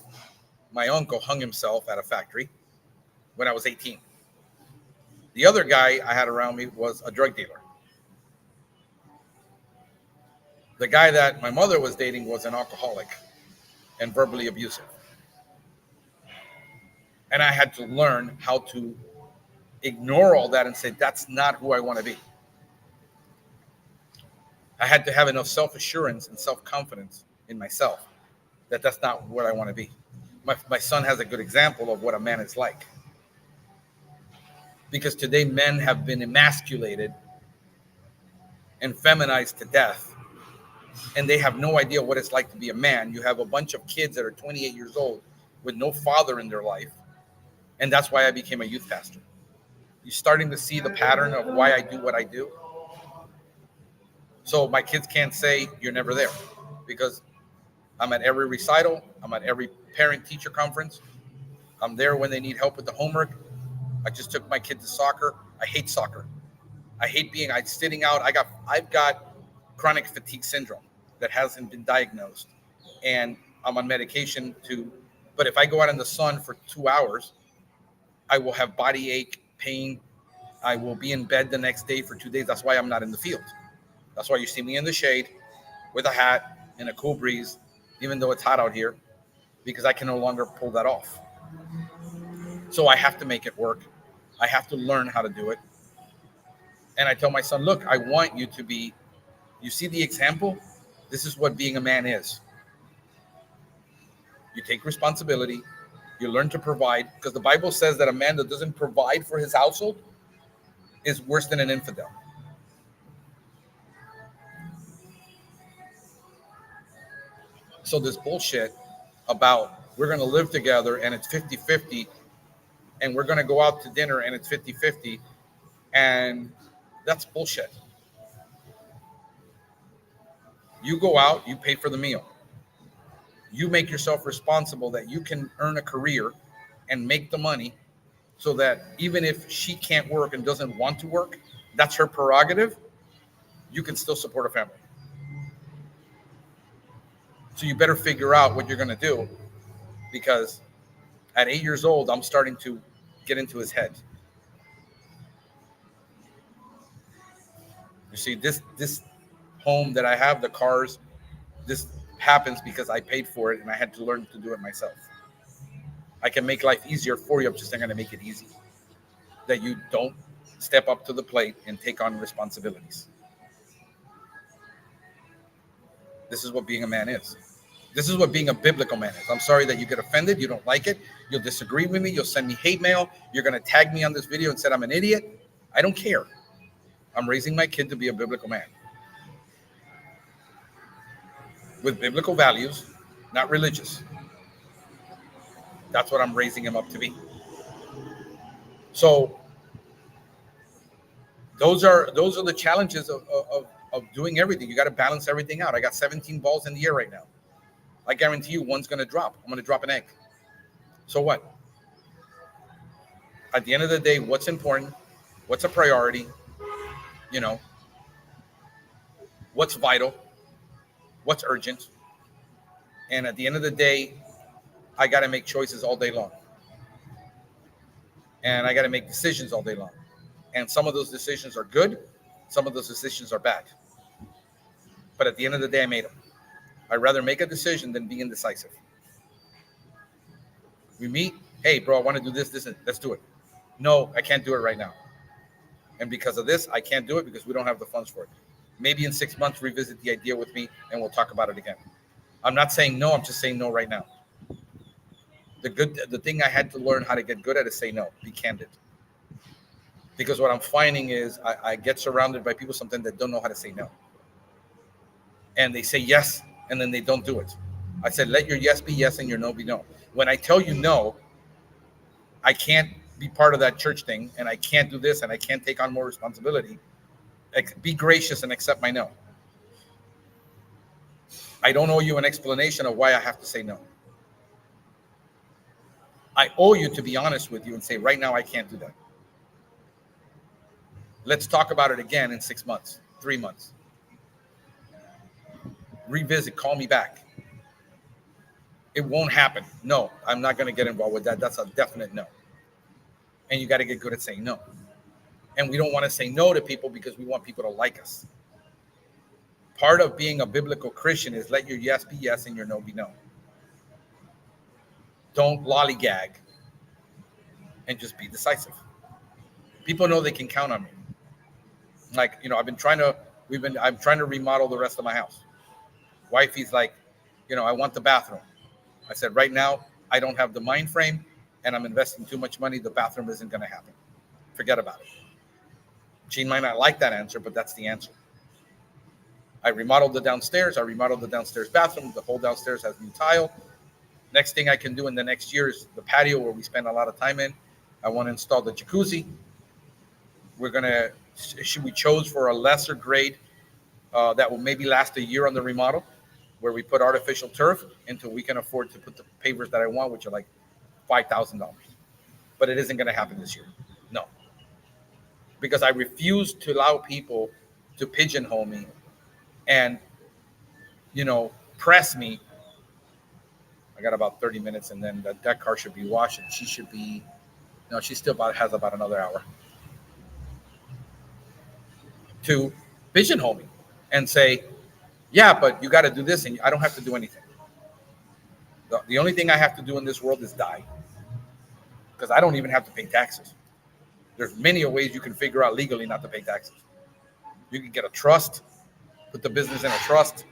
my uncle hung himself at a factory when I was 18. The other guy I had around me was a drug dealer. The guy that my mother was dating was an alcoholic and verbally abusive. And I had to learn how to ignore all that and say, that's not who I want to be. I had to have enough self-assurance and self-confidence in myself that that's not what I want to be. My son has a good example of what a man is like. Because today men have been emasculated and feminized to death. And they have no idea what it's like to be a man. You have a bunch of kids that are 28 years old with no father in their life. And that's why I became a youth pastor. You're starting to see the pattern of why I do what I do. So my kids can't say you're never there, because I'm at every recital. I'm at every parent-teacher conference. I'm there when they need help with the homework. I just took my kid to soccer. I hate soccer. I hate sitting out. I've got chronic fatigue syndrome that hasn't been diagnosed, and I'm on medication but if I go out in the sun for 2 hours, I will have body ache, pain. I will be in bed the next day for 2 days. That's why I'm not in the field. That's why you see me in the shade with a hat in a cool breeze, even though it's hot out here, because I can no longer pull that off. So I have to make it work. I have to learn how to do it. And I tell my son, look, I want you to be, you see the example? This is what being a man is. You take responsibility. You learn to provide, because the Bible says that a man that doesn't provide for his household is worse than an infidel. So this bullshit about we're going to live together and it's 50-50 and we're going to go out to dinner and it's 50-50, and that's bullshit. You go out, you pay for the meal. You make yourself responsible that you can earn a career and make the money so that even if she can't work and doesn't want to work, that's her prerogative, you can still support a family. So you better figure out what you're going to do, because at 8 years old, I'm starting to get into his head. You see, this home that I have, the cars, this happens because I paid for it and I had to learn to do it myself. I can make life easier for you. I'm just not going to make it easy. That you don't step up to the plate and take on responsibilities. This is what being a man is. This is what being a biblical man is. I'm sorry that you get offended. You don't like it. You'll disagree with me. You'll send me hate mail. You're going to tag me on this video and say I'm an idiot. I don't care. I'm raising my kid to be a biblical man with biblical values, not religious. That's what I'm raising him up to be. So those are the challenges of doing everything. You got to balance everything out. I got 17 balls in the air right now. I guarantee you one's going to drop. I'm going to drop an egg. So what? At the end of the day, what's important? What's a priority? You know, what's vital? What's urgent? And at the end of the day, I got to make choices all day long. And I got to make decisions all day long. And some of those decisions are good. Some of those decisions are bad. But at the end of the day, I made them. I'd rather make a decision than be indecisive. We meet. Hey, bro, I want to do this, and let's do it. No, I can't do it right now. And because of this, I can't do it because we don't have the funds for it. Maybe in 6 months, revisit the idea with me and we'll talk about it again. I'm not saying no. I'm just saying no right now. The thing I had to learn how to get good at is say no. Be candid. Because what I'm finding is I get surrounded by people sometimes that don't know how to say no. And they say yes, and then they don't do it. I said, let your yes be yes and your no be no. When I tell you no, I can't be part of that church thing, and I can't do this, and I can't take on more responsibility. Be gracious and accept my no. I don't owe you an explanation of why I have to say no. I owe you to be honest with you and say, right now, I can't do that. Let's talk about it again in 6 months, 3 months. Revisit, call me back. It won't happen. No, I'm not going to get involved with that. That's a definite no. And you got to get good at saying no. And we don't want to say no to people because we want people to like us. Part of being a biblical Christian is let your yes be yes and your no be no. Don't lollygag and just be decisive. People know they can count on me. Like, I'm trying to remodel the rest of my house. Wifey's like, I want the bathroom. I said, right now, I don't have the mind frame and I'm investing too much money. The bathroom isn't going to happen. Forget about it. She might not like that answer, but that's the answer. I remodeled the downstairs. I remodeled the downstairs bathroom. The whole downstairs has new tile. Next thing I can do in the next year is the patio where we spend a lot of time in. I want to install the jacuzzi. We chose for a lesser grade that will maybe last a year on the remodel, where we put artificial turf until we can afford to put the pavers that I want, which are like $5,000. But it isn't going to happen this year. No. Because I refuse to allow people to pigeonhole me and, press me. I got about 30 minutes and then that car should be washed and she still has about another hour to pigeonhole me and say, yeah, but you got to do this and I don't have to do anything. The only thing I have to do in this world is die, because I don't even have to pay taxes. There's many ways you can figure out legally not to pay taxes. You can get a trust, put the business in a trust.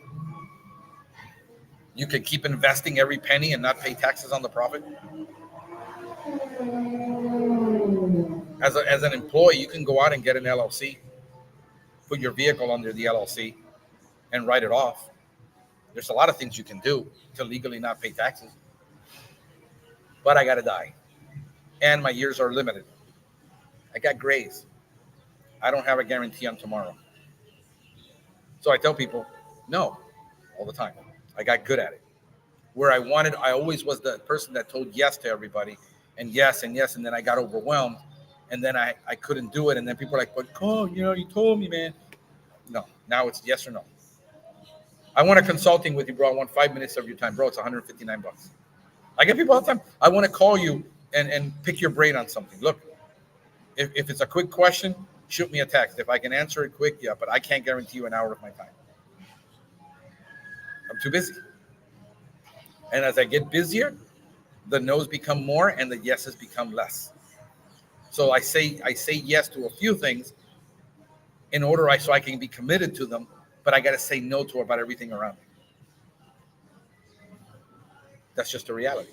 You can keep investing every penny and not pay taxes on the profit. As an employee, you can go out and get an LLC, put your vehicle under the LLC, and write it off. There's a lot of things you can do to legally not pay taxes. But I got to die. And my years are limited. I got grays. I don't have a guarantee on tomorrow. So I tell people, no, all the time. I got good at it. Where I always was the person that told yes to everybody, and yes, and then I got overwhelmed, and then I couldn't do it, and then people are like, but you told me, man. No, now it's yes or no. I want a consulting with you, bro. I want 5 minutes of your time, bro. It's $159. I get people all the time. I want to call you and pick your brain on something. Look, if it's a quick question, shoot me a text. If I can answer it quick, yeah, but I can't guarantee you an hour of my time. I'm too busy. And as I get busier, the no's become more and the yeses become less. So I say yes to a few things in order so I can be committed to them, but I got to say no to about everything around me. That's just a reality.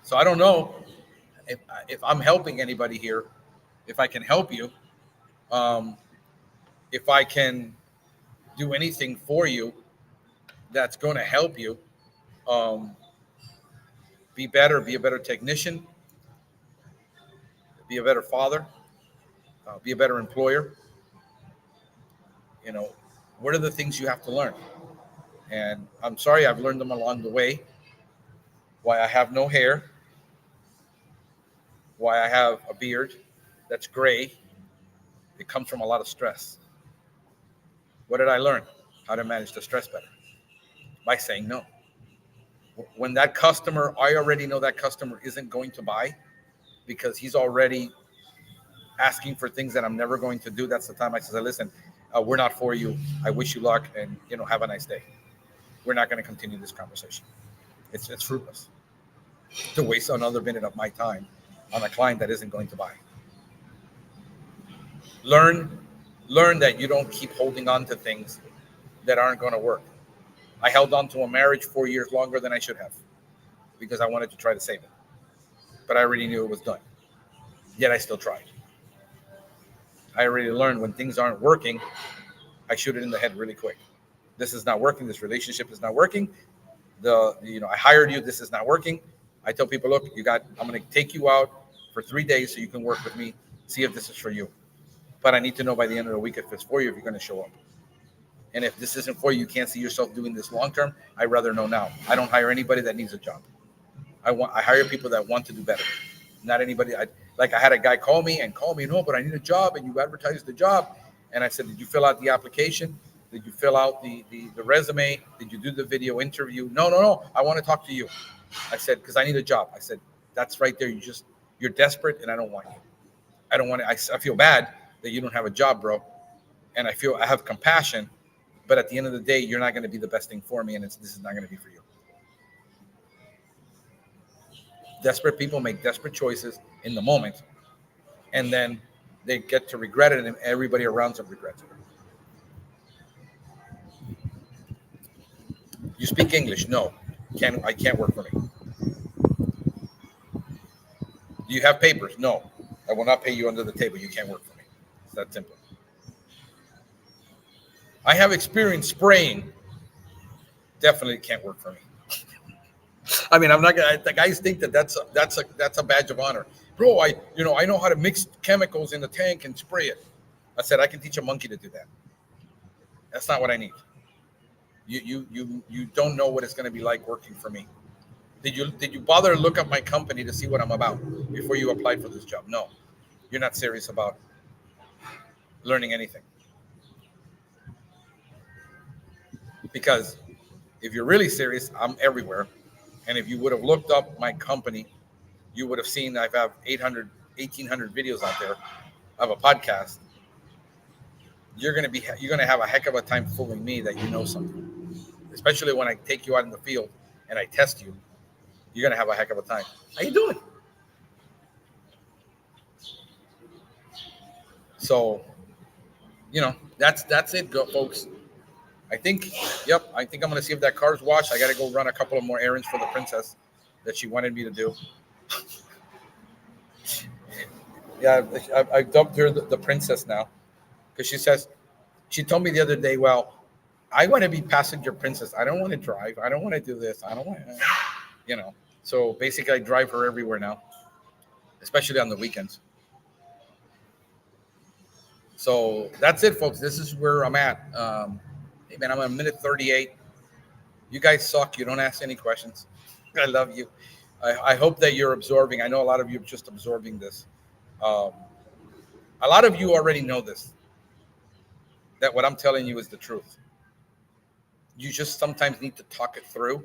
So I don't know if I'm helping anybody here, if I can help you, if I can do anything for you that's going to help you, Be better, be a better technician, be a better father, be a better employer. You know, what are the things you have to learn? And I'm sorry, I've learned them along the way. Why I have no hair, why I have a beard that's gray. It comes from a lot of stress. What did I learn? How to manage the stress better by saying no. When that customer, I already know that customer isn't going to buy because he's already asking for things that I'm never going to do. That's the time I say, listen, we're not for you. I wish you luck and, have a nice day. We're not going to continue this conversation. It's fruitless to waste another minute of my time on a client that isn't going to buy. Learn that you don't keep holding on to things that aren't going to work. I held on to a marriage 4 years longer than I should have because I wanted to try to save it. But I already knew it was done. Yet I still tried. I already learned when things aren't working, I shoot it in the head really quick. This is not working. This relationship is not working. I hired you. This is not working. I tell people, look, I'm going to take you out for 3 days so you can work with me, see if this is for you. But I need to know by the end of the week if it's for you, if you're going to show up. And if this isn't for you, you can't see yourself doing this long term, I'd rather know now. I don't hire anybody that needs a job. I hire people that want to do better. Not anybody. I had a guy call me, no, but I need a job, and you advertised the job. And I said, did you fill out the application? Did you fill out the resume? Did you do the video interview? No. I want to talk to you. I said, because I need a job. I said, that's right there. You're desperate, and I don't want you. I don't want to. I feel bad that you don't have a job, bro. And I have compassion, but at the end of the day, you're not going to be the best thing for me, and this is not going to be for you. Desperate people make desperate choices in the moment, and then they get to regret it, and everybody around them regrets it. You speak English? No. I can't work for me. Do you have papers? No. I will not pay you under the table. You can't work for me. It's that simple. I have experience spraying. Definitely can't work for me. I mean, I'm not gonna. The guys think that's a badge of honor, bro. I know how to mix chemicals in the tank and spray it. I said I can teach a monkey to do that. That's not what I need. You don't know what it's going to be like working for me. Did you bother to look up my company to see what I'm about before you applied for this job? No, you're not serious about learning anything. Because if you're really serious, I'm everywhere. And if you would have looked up my company, you would have seen I have 1,800 videos out there. I have a podcast. You're gonna have a heck of a time fooling me that you know something. Especially when I take you out in the field and I test you, you're gonna have a heck of a time. How you doing? So, that's it, folks. I think I'm going to see if that car's washed. I got to go run a couple of more errands for the princess that she wanted me to do. Yeah, I dubbed her the princess now because she told me the other day, well, I want to be passenger princess. I don't want to drive. I don't want to do this. I don't want to, So basically, I drive her everywhere now, especially on the weekends. So that's it, folks. This is where I'm at. Hey, man, I'm at minute 38. You guys suck. You don't ask any questions. I love you. I hope that you're absorbing. I know a lot of you are just absorbing this. A lot of you already know this, that what I'm telling you is the truth. You just sometimes need to talk it through.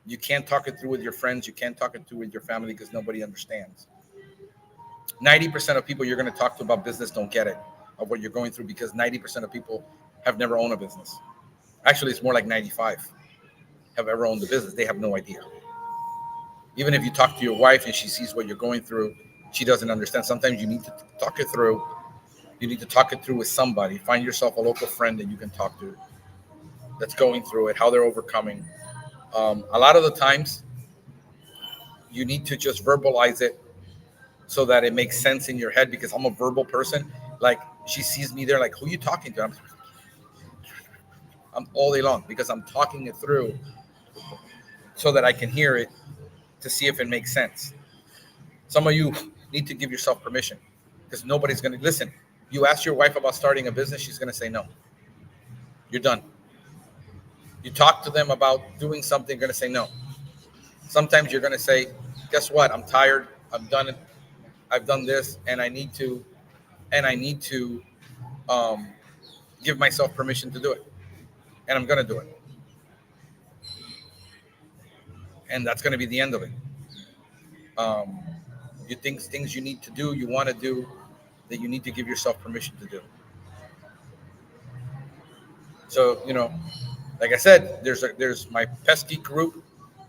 You can't talk it through with your friends. You can't talk it through with your family because nobody understands. 90% of people you're going to talk to about business don't get it, of what you're going through, because 90% of people have never owned a business. Actually, it's more like 95 have ever owned a business. They have no idea. Even if you talk to your wife and she sees what you're going through, she doesn't understand. Sometimes you need to talk it through. You need to talk it through with somebody. Find yourself a local friend that you can talk to that's going through it, how they're overcoming. A lot of the times, you need to just verbalize it so that it makes sense in your head, because I'm a verbal person. Like, she sees me there, like, who are you talking to? I'm all day long because I'm talking it through so that I can hear it to see if it makes sense. Some of you need to give yourself permission because nobody's going to listen. You ask your wife about starting a business, she's going to say no. You're done. You talk to them about doing something, they're going to say no. Sometimes you're going to say, guess what? I'm tired. I'm done. I've done this, and I need to um, give myself permission to do it, and I'm going to do it. And that's going to be the end of it. You think things you need to do, you want to do, that you need to give yourself permission to do. So, like I said, there's my Pest Geek group.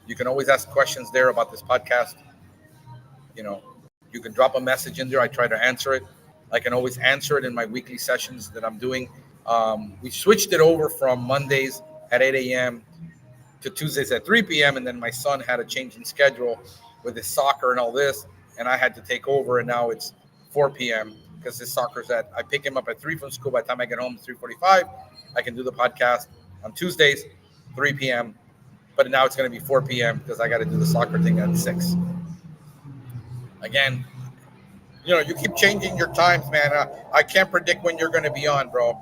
You can always ask questions there about this podcast. You can drop a message in there. I try to answer it. I can always answer it in my weekly sessions that I'm doing. We switched it over from Mondays at 8 a.m. to Tuesdays at 3 p.m. And then my son had a change in schedule with his soccer and all this, and I had to take over, and now it's 4 p.m. because his soccer's I pick him up at 3 from school. By the time I get home, 3:45, I can do the podcast on Tuesdays, 3 p.m. But now it's going to be 4 p.m. because I got to do the soccer thing at 6. Again, you keep changing your times, man. I can't predict when you're going to be on, bro.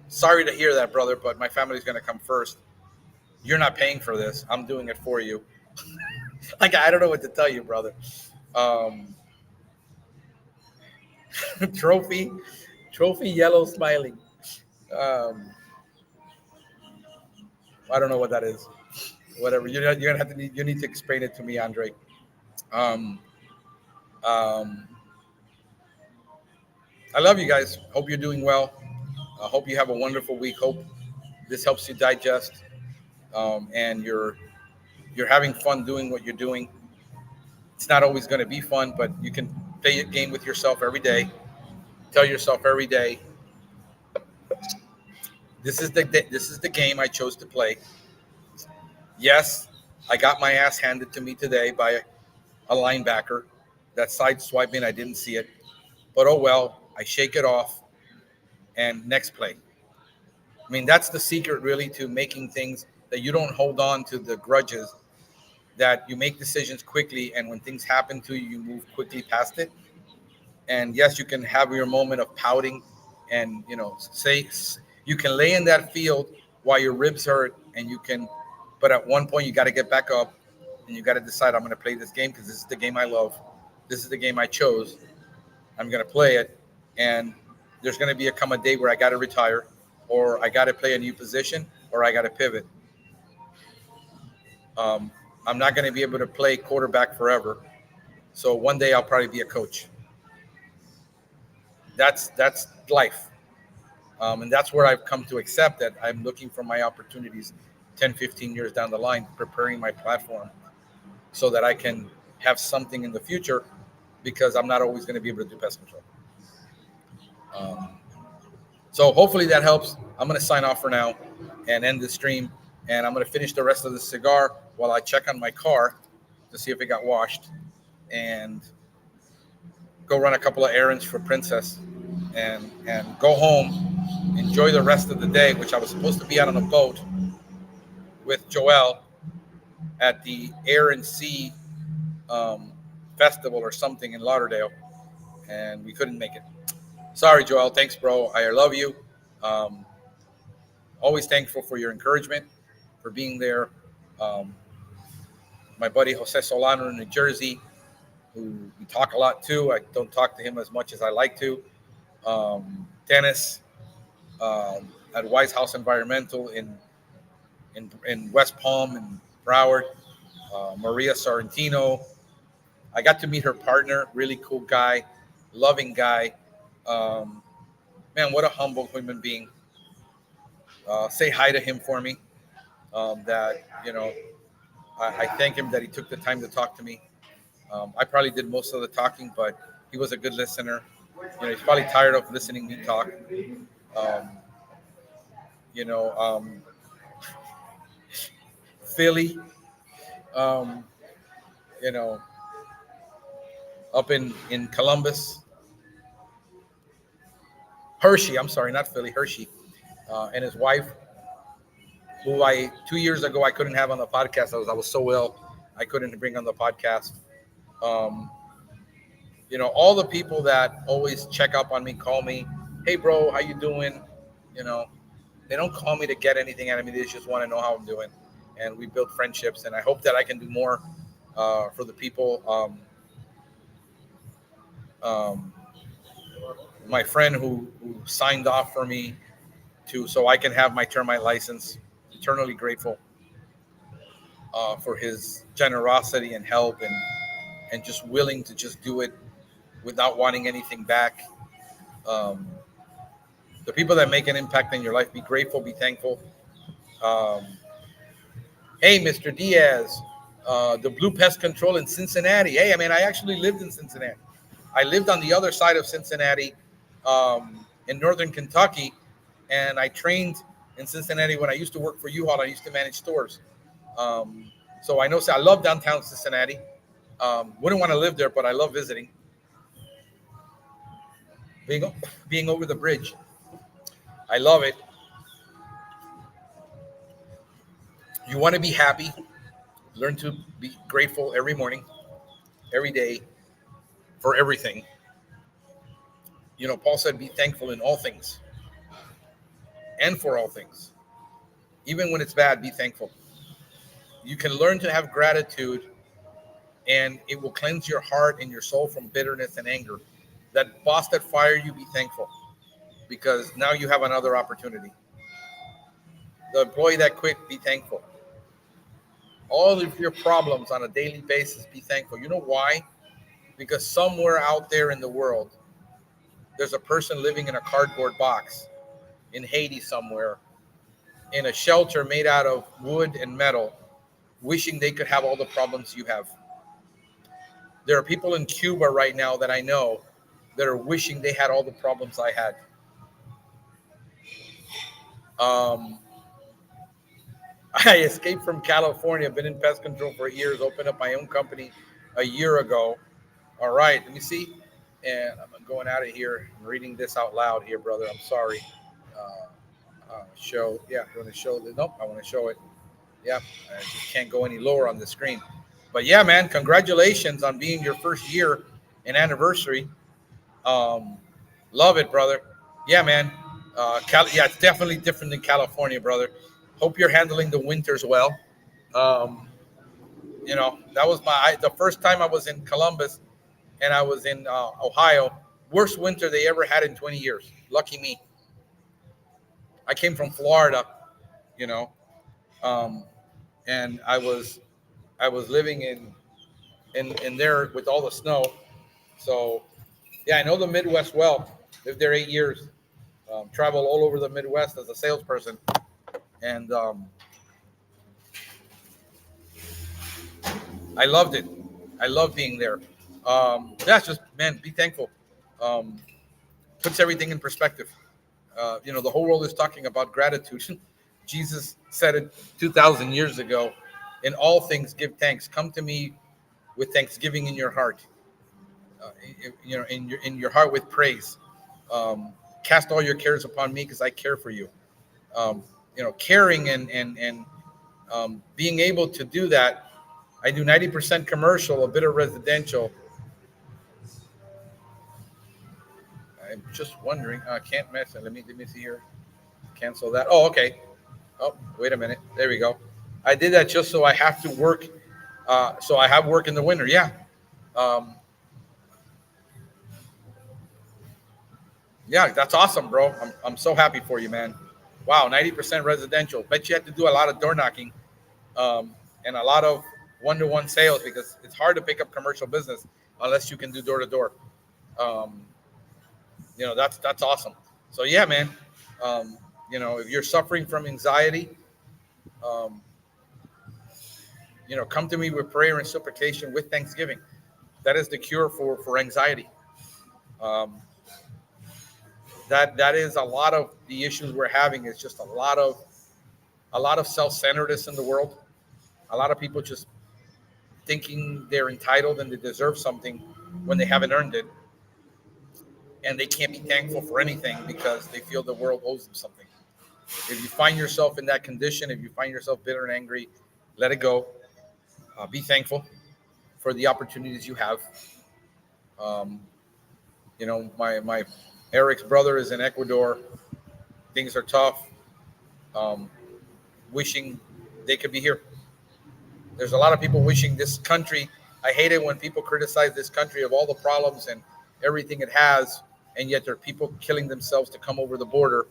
Sorry to hear that, brother, but my family's going to come first. You're not paying for this. I'm doing it for you. Like, I don't know what to tell you, brother. Trophy yellow smiling. I don't know what that is. Whatever. You're gonna have to you need to explain it to me, Andre. I love you guys. Hope you're doing well. I hope you have a wonderful week. Hope this helps you digest, and you're having fun doing what you're doing. It's not always going to be fun, but you can play a game with yourself every day. Tell yourself every day, this is the game I chose to play. Yes, I got my ass handed to me today by a linebacker that sideswiped me and I didn't see it. But oh well, I shake it off and next play. I mean, that's the secret really to making things that you don't hold on to the grudges, that you make decisions quickly, and when things happen to you, you move quickly past it. And yes, you can have your moment of pouting and, say you can lay in that field while your ribs hurt, but at one point you got to get back up and you got to decide, I'm going to play this game because this is the game I love. This is the game I chose. I'm going to play it. And there's going to come a day where I got to retire, or I got to play a new position, or I got to pivot. I'm not going to be able to play quarterback forever. So one day I'll probably be a coach. That's life. And that's where I've come to accept that I'm looking for my opportunities 10, 15 years down the line, preparing my platform so that I can have something in the future, because I'm not always going to be able to do pest control. So hopefully that helps. I'm going to sign off for now and end the stream. And I'm going to finish the rest of the cigar while I check on my car to see if it got washed, and go run a couple of errands for Princess, and go home, enjoy the rest of the day, which I was supposed to be out on a boat with Joel at the Air and Sea festival or something in Lauderdale, and we couldn't make it. Sorry, Joel. Thanks, bro. I love you. Always thankful for your encouragement, for being there. My buddy Jose Solano in New Jersey, who we talk a lot to. I don't talk to him as much as I like to. Dennis at Wise House Environmental in West Palm and Broward. Maria Sorrentino. I got to meet her partner, really cool guy, loving guy. Man, what a humble human being. Say hi to him for me. I thank him that he took the time to talk to me. I probably did most of the talking, but he was a good listener. He's probably tired of listening to me talk. Philly, up in Columbus. Hershey, I'm sorry, not Philly, Hershey, and his wife, who 2 years ago I couldn't have on the podcast. I was so ill. I couldn't bring on the podcast. Um, all the people that always check up on me, call me, hey bro, how you doing? You know, they don't call me to get anything out of me. They just want to know how I'm doing, and we build friendships. And I hope that I can do more for the people. Um, my friend who signed off for me so I can have my termite license. Eternally grateful for his generosity and help and just willing to just do it without wanting anything back. Um, the people that make an impact in your life, be grateful, be thankful. Um, hey, Mr. Diaz, the Blue Pest Control in Cincinnati. Hey, I mean, I actually lived in Cincinnati. I lived on the other side of Cincinnati, in northern Kentucky, and I trained in Cincinnati when I used to work for U-Haul. I used to manage stores. Um, so I know, so I love downtown Cincinnati. Wouldn't want to live there, but I love visiting. Being, being over the bridge. I love it. You want to be happy. Learn to be grateful every morning, every day, for everything. Paul said, be thankful in all things and for all things. Even when it's bad, be thankful. You can learn to have gratitude, and it will cleanse your heart and your soul from bitterness and anger. That boss that fired you, be thankful, because now you have another opportunity. The employee that quit, be thankful. All of your problems on a daily basis, be thankful. You know why? Because somewhere out there in the world, there's a person living in a cardboard box in Haiti somewhere, in a shelter made out of wood and metal, wishing they could have all the problems you have. There are people in Cuba right now that I know that are wishing they had all the problems I had. Um, I escaped from California, been in pest control for years, opened up my own company a year ago. All right, let me see. And I'm going out of here. I'm reading this out loud here, brother. I'm sorry. Show. Yeah, I want to show the. Nope, I want to show it. Yeah, I just can't go any lower on the screen. But yeah, man, congratulations on being your first year and anniversary. Um, Love it, brother. Yeah, man. Yeah, it's definitely different than California, brother. Hope you're handling the winters well. Um, that was the first time I was in Columbus, and I was in Ohio. Worst winter they ever had in 20 years. Lucky me. I came from Florida, you know, um, and I was living in there with all the snow. So yeah, I know the Midwest well. Lived there 8 years. Traveled all over the Midwest as a salesperson, and I loved it. I love being there. That's just, man, be thankful. Um, Puts everything in perspective. The whole world is talking about gratitude. Jesus said it 2,000 years ago. In all things, give thanks. Come to me with thanksgiving in your heart. In your heart with praise. Cast all your cares upon me because I care for you. Caring and being able to do that. I do 90% commercial, a bit of residential. I'm just wondering. I can't mess it. Let me see here. Cancel that. Oh, okay. Oh, wait a minute. There we go. I did that just so I have to work. So I have work in the winter. Yeah. Um, yeah, that's awesome, bro. I'm so happy for you, man. Wow, 90% residential. Bet you have to do a lot of door knocking, and a lot of one-to-one sales, because it's hard to pick up commercial business unless you can do door to door. That's awesome. So yeah, man. If you're suffering from anxiety, um, come to me with prayer and supplication with thanksgiving. That is the cure for anxiety. Um, that is a lot of the issues we're having. Is just a lot of self-centeredness in the world. A lot of people just thinking they're entitled and they deserve something when they haven't earned it, and they can't be thankful for anything because they feel the world owes them something. If you find yourself in that condition, if you find yourself bitter and angry, let it go. Be thankful for the opportunities you have. Um, my Eric's brother is in Ecuador. Things are tough. Um, Wishing they could be here. There's a lot of people wishing this country. I hate it when people criticize this country of all the problems and everything it has, and yet there are people killing themselves to come over the border.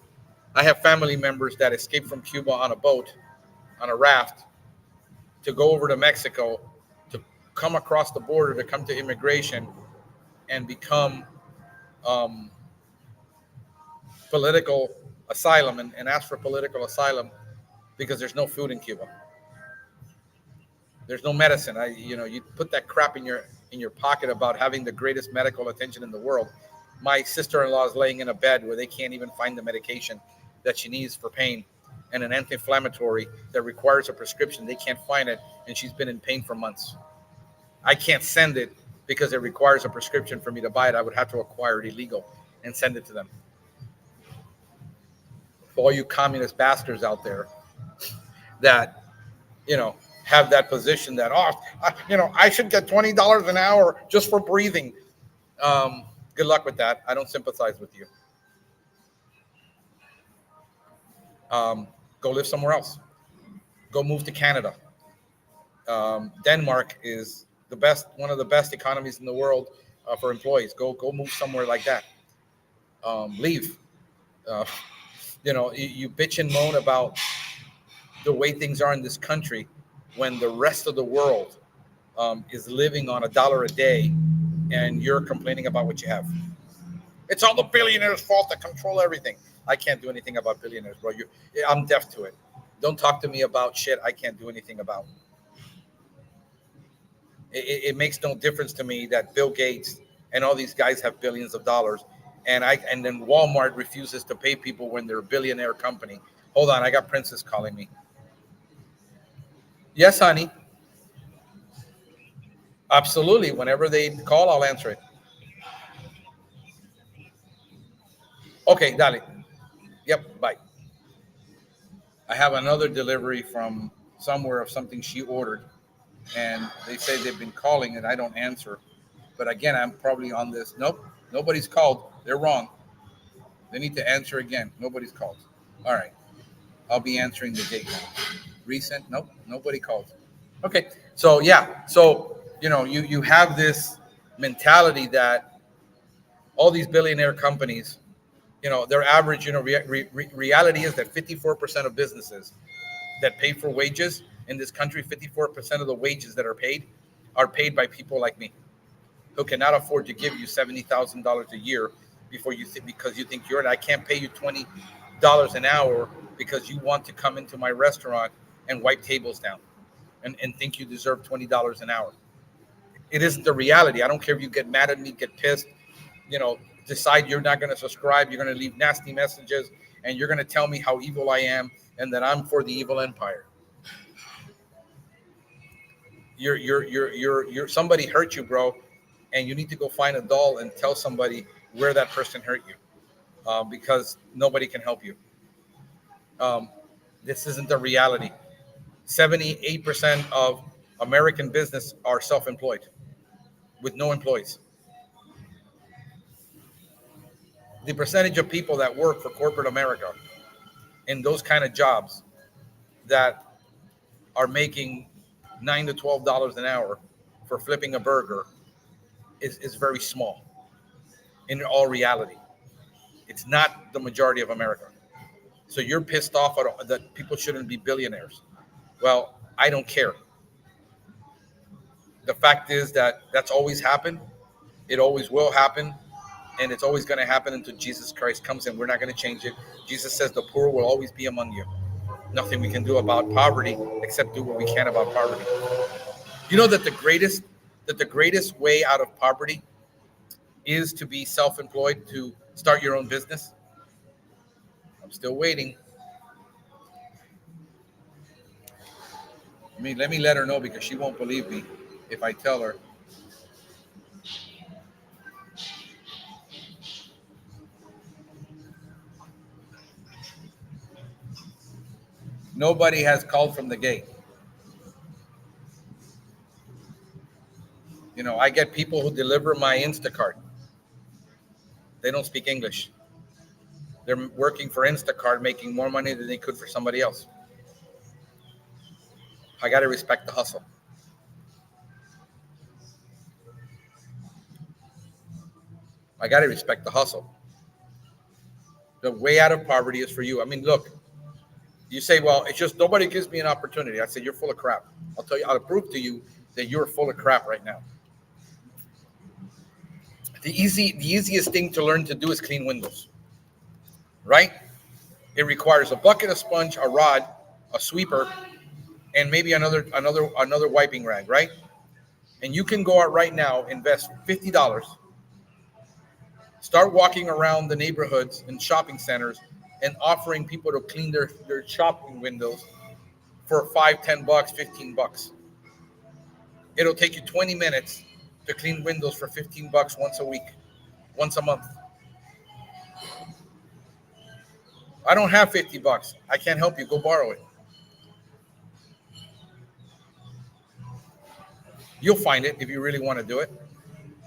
I have family members that escaped from Cuba on a boat, on a raft, to go over to Mexico, to come across the border, to come to immigration and become um, political asylum and ask for political asylum because there's no food in Cuba. There's no medicine. You put that crap in your pocket about having the greatest medical attention in the world. My sister-in-law is laying in a bed where they can't even find the medication that she needs for pain, and an anti-inflammatory that requires a prescription. They can't find it, and she's been in pain for months. I can't send it because it requires a prescription for me to buy it. I would have to acquire it illegal and send it to them. For all you communist bastards out there that you know have that position that I should get $20 an hour just for breathing. Good luck with that. I don't sympathize with you. Go live somewhere else. Go move to Canada. Denmark is one of the best economies in the world for employees. Go move somewhere like that. Leave. Uh, you bitch and moan about the way things are in this country when the rest of the world is living on $1 a day, and you're complaining about what you have. It's all the billionaires' fault that control everything. I can't do anything about billionaires, bro. I'm deaf to it. Don't talk to me about shit I can't do anything about. It makes no difference to me that Bill Gates and all these guys have billions of dollars, and then Walmart refuses to pay people when they're a billionaire company. Hold on, I got Princess calling me. Yes, honey. Absolutely. Whenever they call, I'll answer it. Okay, dale. Yep, bye. I have another delivery from somewhere of something she ordered, and they say they've been calling and I don't answer. But again, I'm probably on this. Nope, nobody's called. They're wrong. They need to answer again. Nobody's called. All right, I'll be answering the date now. Recent? Nope, nobody called. Okay, so yeah, so you have this mentality that all these billionaire companies, their average, reality is that 54% of businesses that pay for wages in this country, 54% of the wages that are paid by people like me who cannot afford to give you $70,000 a year because you think I can't pay you $20 an hour because you want to come into my restaurant and wipe tables down and think you deserve $20 an hour. It isn't the reality. I don't care if you get mad at me, get pissed, decide you're not going to subscribe, you're going to leave nasty messages, and you're going to tell me how evil I am and that I'm for the evil empire. You're somebody hurt you, bro, and you need to go find a doll and tell somebody where that person hurt you, because nobody can help you. This isn't the reality. 78% of American business are self-employed with no employees. The percentage of people that work for corporate America in those kind of jobs that are making $9 to $12 an hour for flipping a burger is very small. In all reality, it's not the majority of America. So you're pissed off that people shouldn't be billionaires. Well, I don't care. The fact is that that's always happened. It always will happen. And it's always going to happen until Jesus Christ comes in. We're not going to change it. Jesus says the poor will always be among you. Nothing we can do about poverty except do what we can about poverty. You know that the greatest way out of poverty is to be self-employed, to start your own business. I'm still waiting. Let me let her know because she won't believe me if I tell her. Nobody has called from the gate. I get people who deliver my Instacart. They don't speak English. They're working for Instacart, making more money than they could for somebody else. I got to respect the hustle. I got to respect the hustle. The way out of poverty is for you. I mean, look, you say, well, it's just nobody gives me an opportunity. I said, you're full of crap. I'll tell you, I'll prove to you that you're full of crap right now. The easiest thing to learn to do is clean windows, right? It requires a bucket, a sponge, a rod, a sweeper, and maybe another wiping rag, right? And you can go out right now, invest $50, start walking around the neighborhoods and shopping centers and offering people to clean their shopping windows for $5, $10, $15. It'll take you 20 minutes to clean windows for $15 once a week, once a month. I don't have $50. I can't help you. Go borrow it. You'll find it if you really want to do it.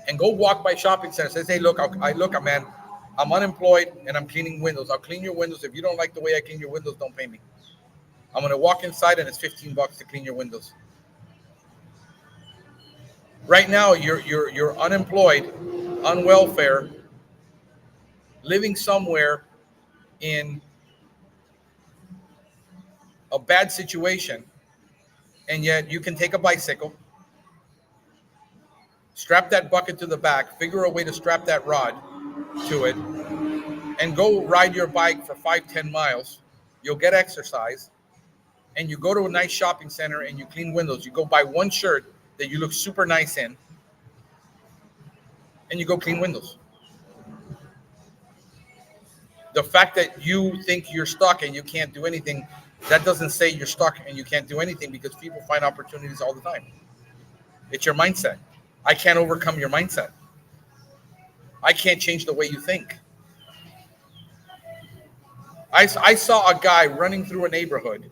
And go walk by shopping centers. Say, hey, look, man, I'm unemployed and I'm cleaning windows. I'll clean your windows. If you don't like the way I clean your windows, don't pay me. I'm going to walk inside and it's $15 to clean your windows. Right now, you're unemployed, on welfare, living somewhere in a bad situation, and yet you can take a bicycle, strap that bucket to the back, figure a way to strap that rod to it, and go ride your bike for 5-10 miles. You'll get exercise, and you go to a nice shopping center and you clean windows. You go buy one shirt that you look super nice in, and you go clean windows. The fact that you think you're stuck and you can't do anything, that doesn't say you're stuck and you can't do anything, because people find opportunities all the time. It's your mindset. I can't overcome your mindset. I can't change the way you think. I saw a guy running through a neighborhood.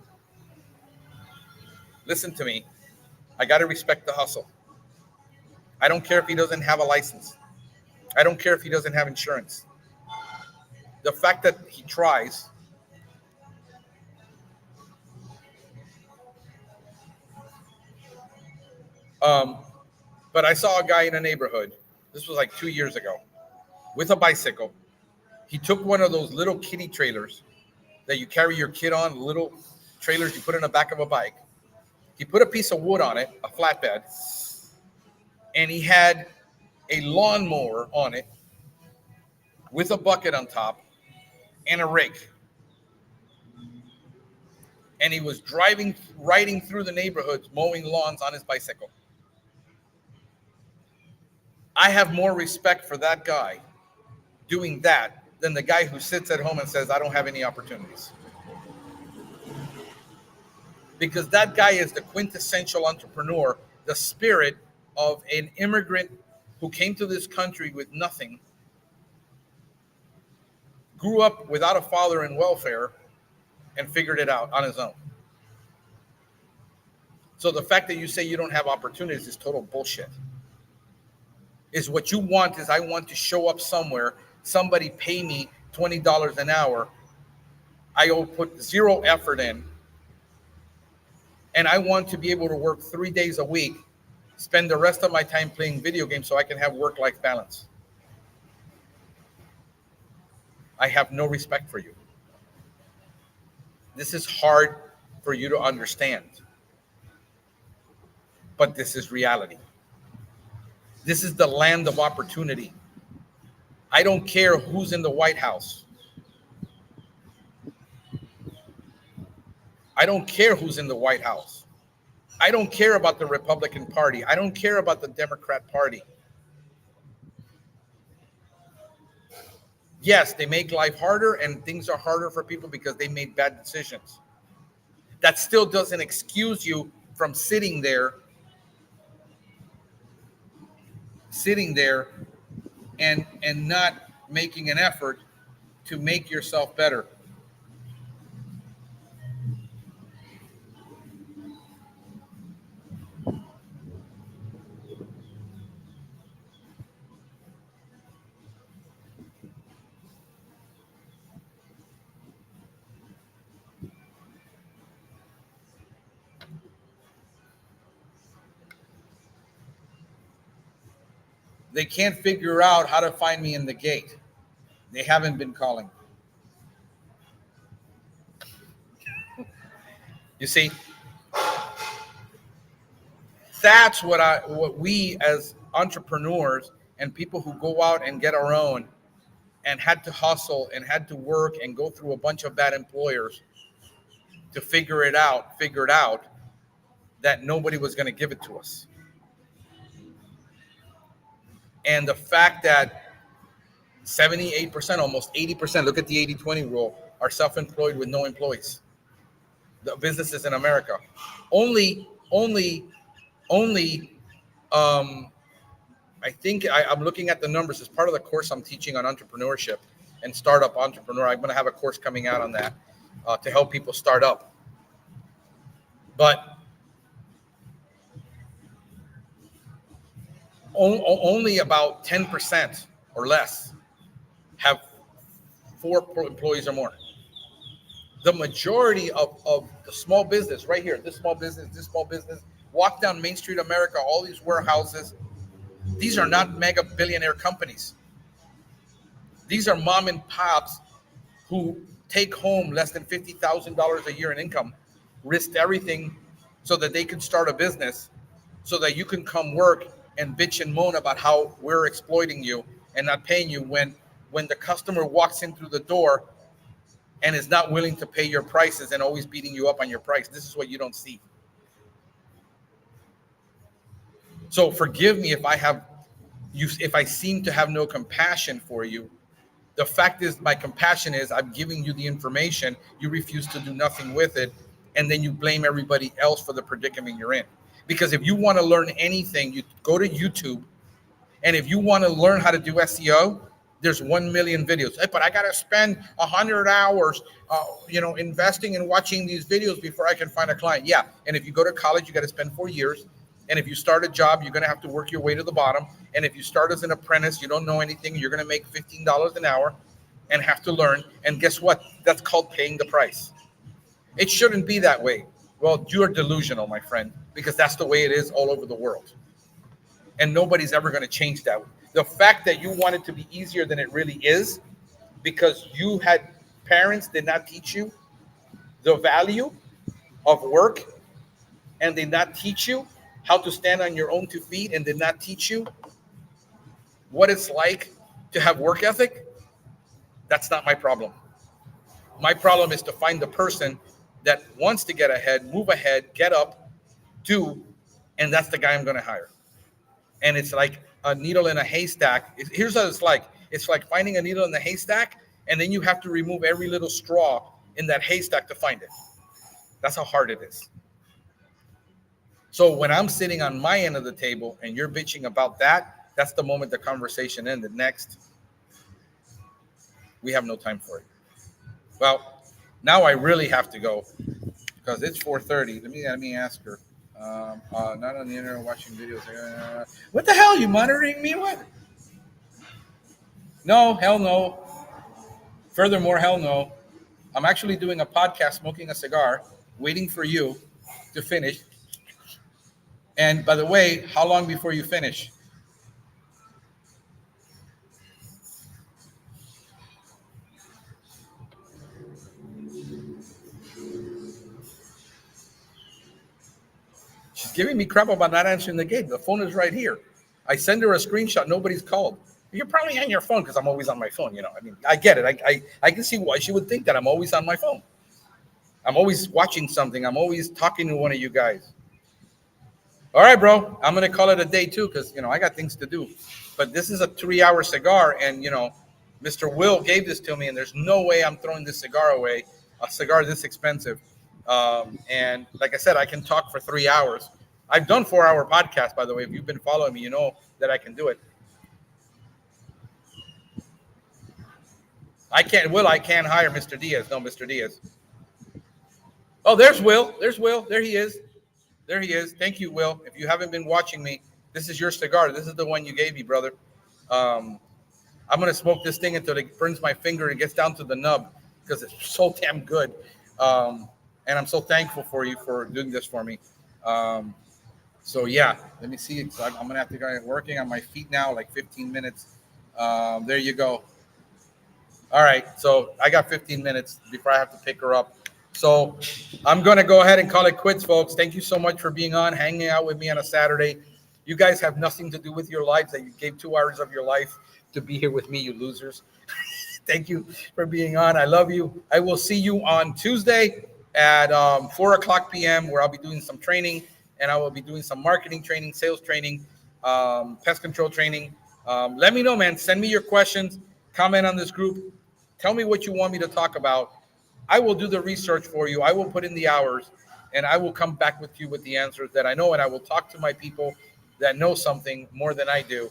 Listen to me. I got to respect the hustle. I don't care if he doesn't have a license. I don't care if he doesn't have insurance. The fact that he tries. But I saw a guy in a neighborhood. This was like 2 years ago, with a bicycle. He took one of those little kiddie trailers that you carry your kid on, little trailers you put in the back of a bike. He put a piece of wood on it, a flatbed, and he had a lawnmower on it with a bucket on top and a rake. And he was riding through the neighborhoods, mowing lawns on his bicycle. I have more respect for that guy doing that than the guy who sits at home and says, I don't have any opportunities. Because that guy is the quintessential entrepreneur, the spirit of an immigrant who came to this country with nothing, grew up without a father in welfare, and figured it out on his own. So the fact that you say you don't have opportunities is total bullshit. Is what you want is, I want to show up somewhere, somebody pay me $20 an hour, I will put zero effort in, and I want to be able to work 3 days a week, spend the rest of my time playing video games so I can have work-life balance. I have no respect for you. This is hard for you to understand, but this is reality. This is the land of opportunity. I don't care who's in the White House. I don't care who's in the White House. I don't care about the Republican Party. I don't care about the Democrat Party. Yes, they make life harder and things are harder for people because they made bad decisions. That still doesn't excuse you from sitting there and not making an effort to make yourself better. They can't figure out how to find me in the gate. They haven't been calling. You see, that's what we as entrepreneurs and people who go out and get our own and had to hustle and had to work and go through a bunch of bad employers to figured out that nobody was going to give it to us. And the fact that 78%, almost 80%, look at the 80-20 rule, are self-employed with no employees. The businesses in America. Only, I think I'm looking at the numbers as part of the course I'm teaching on entrepreneurship and startup entrepreneur. I'm going to have a course coming out on that to help people start up. But only about 10% or less have 4 employees or more. The majority of the small business right here, this small business, walk down Main Street America, all these warehouses, these are not mega billionaire companies. These are mom and pops who take home less than $50,000 a year in income, risked everything so that they can start a business, so that you can come work and bitch and moan about how we're exploiting you and not paying you when the customer walks in through the door and is not willing to pay your prices and always beating you up on your price. This is what you don't see. So forgive me if I seem to have no compassion for you. The fact is, my compassion is I'm giving you the information, you refuse to do nothing with it, and then you blame everybody else for the predicament you're in. Because if you want to learn anything, you go to YouTube, and if you want to learn how to do SEO, there's 1 million videos. Hey, but I got to spend 100 hours, investing and watching these videos before I can find a client. Yeah, and if you go to college, you got to spend 4 years. And if you start a job, you're going to have to work your way to the bottom. And if you start as an apprentice, you don't know anything, you're going to make $15 an hour and have to learn. And guess what? That's called paying the price. It shouldn't be that way. Well, you're delusional, my friend, because that's the way it is all over the world. And nobody's ever going to change that. The fact that you want it to be easier than it really is, because you had parents did not teach you the value of work, and did not teach you how to stand on your own 2 feet, and did not teach you what it's like to have work ethic, that's not my problem. My problem is to find the person that wants to get ahead, move ahead, get up, do, and that's the guy I'm going to hire. And it's like a needle in a haystack. Here's what it's like. It's like finding a needle in the haystack, and then you have to remove every little straw in that haystack to find it. That's how hard it is. So when I'm sitting on my end of the table and you're bitching about that, that's the moment the conversation ended. Next, we have no time for it. Well, now I really have to go because it's 4:30. Let me ask her. Not on the internet watching videos. What the hell? Are you monitoring me? What? No, hell no. Furthermore, hell no. I'm actually doing a podcast, smoking a cigar, waiting for you to finish. And by the way, how long before you finish? She's giving me crap about not answering the gate. The phone is right here. I send her a screenshot. Nobody's called. You're probably on your phone because I'm always on my phone. I get it. I can see why she would think that I'm always on my phone. I'm always watching something. I'm always talking to one of you guys. All right, bro. I'm going to call it a day too because, I got things to do. But this is a 3-hour cigar. And, Mr. Will gave this to me. And there's no way I'm throwing this cigar away. A cigar this expensive. And like I said, I can talk for 3 hours. I've done 4-hour podcasts, by the way. If you've been following me, you know that I can do it. I can't hire Mr. Diaz. No, Mr. Diaz. Oh, there's Will. There's Will. There he is. There he is. Thank you, Will. If you haven't been watching me, this is your cigar. This is the one you gave me, brother. I'm going to smoke this thing until it burns my finger and gets down to the nub because it's so damn good. And I'm so thankful for you for doing this for me. So yeah, let me see. So I'm gonna have to go working on my feet now, like 15 minutes. There you go. All right, so I got 15 minutes before I have to pick her up. So I'm going to go ahead and call it quits, folks. Thank you so much for being on, hanging out with me on a Saturday. You guys have nothing to do with your lives that you gave 2 hours of your life to be here with me, you losers. Thank you for being on. I love you. I will see you on Tuesday at 4 o'clock p.m., where I'll be doing some training, and I will be doing some marketing training, sales training, pest control training. Let me know, man. Send me your questions. Comment on this group. Tell me what you want me to talk about. I will do the research for you. I will put in the hours, and I will come back with you with the answers that I know, and I will talk to my people that know something more than I do,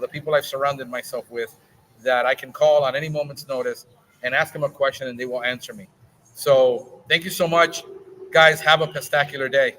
the people I've surrounded myself with, that I can call on any moment's notice and ask them a question, and they will answer me. So thank you so much, guys. Have a pestacular day.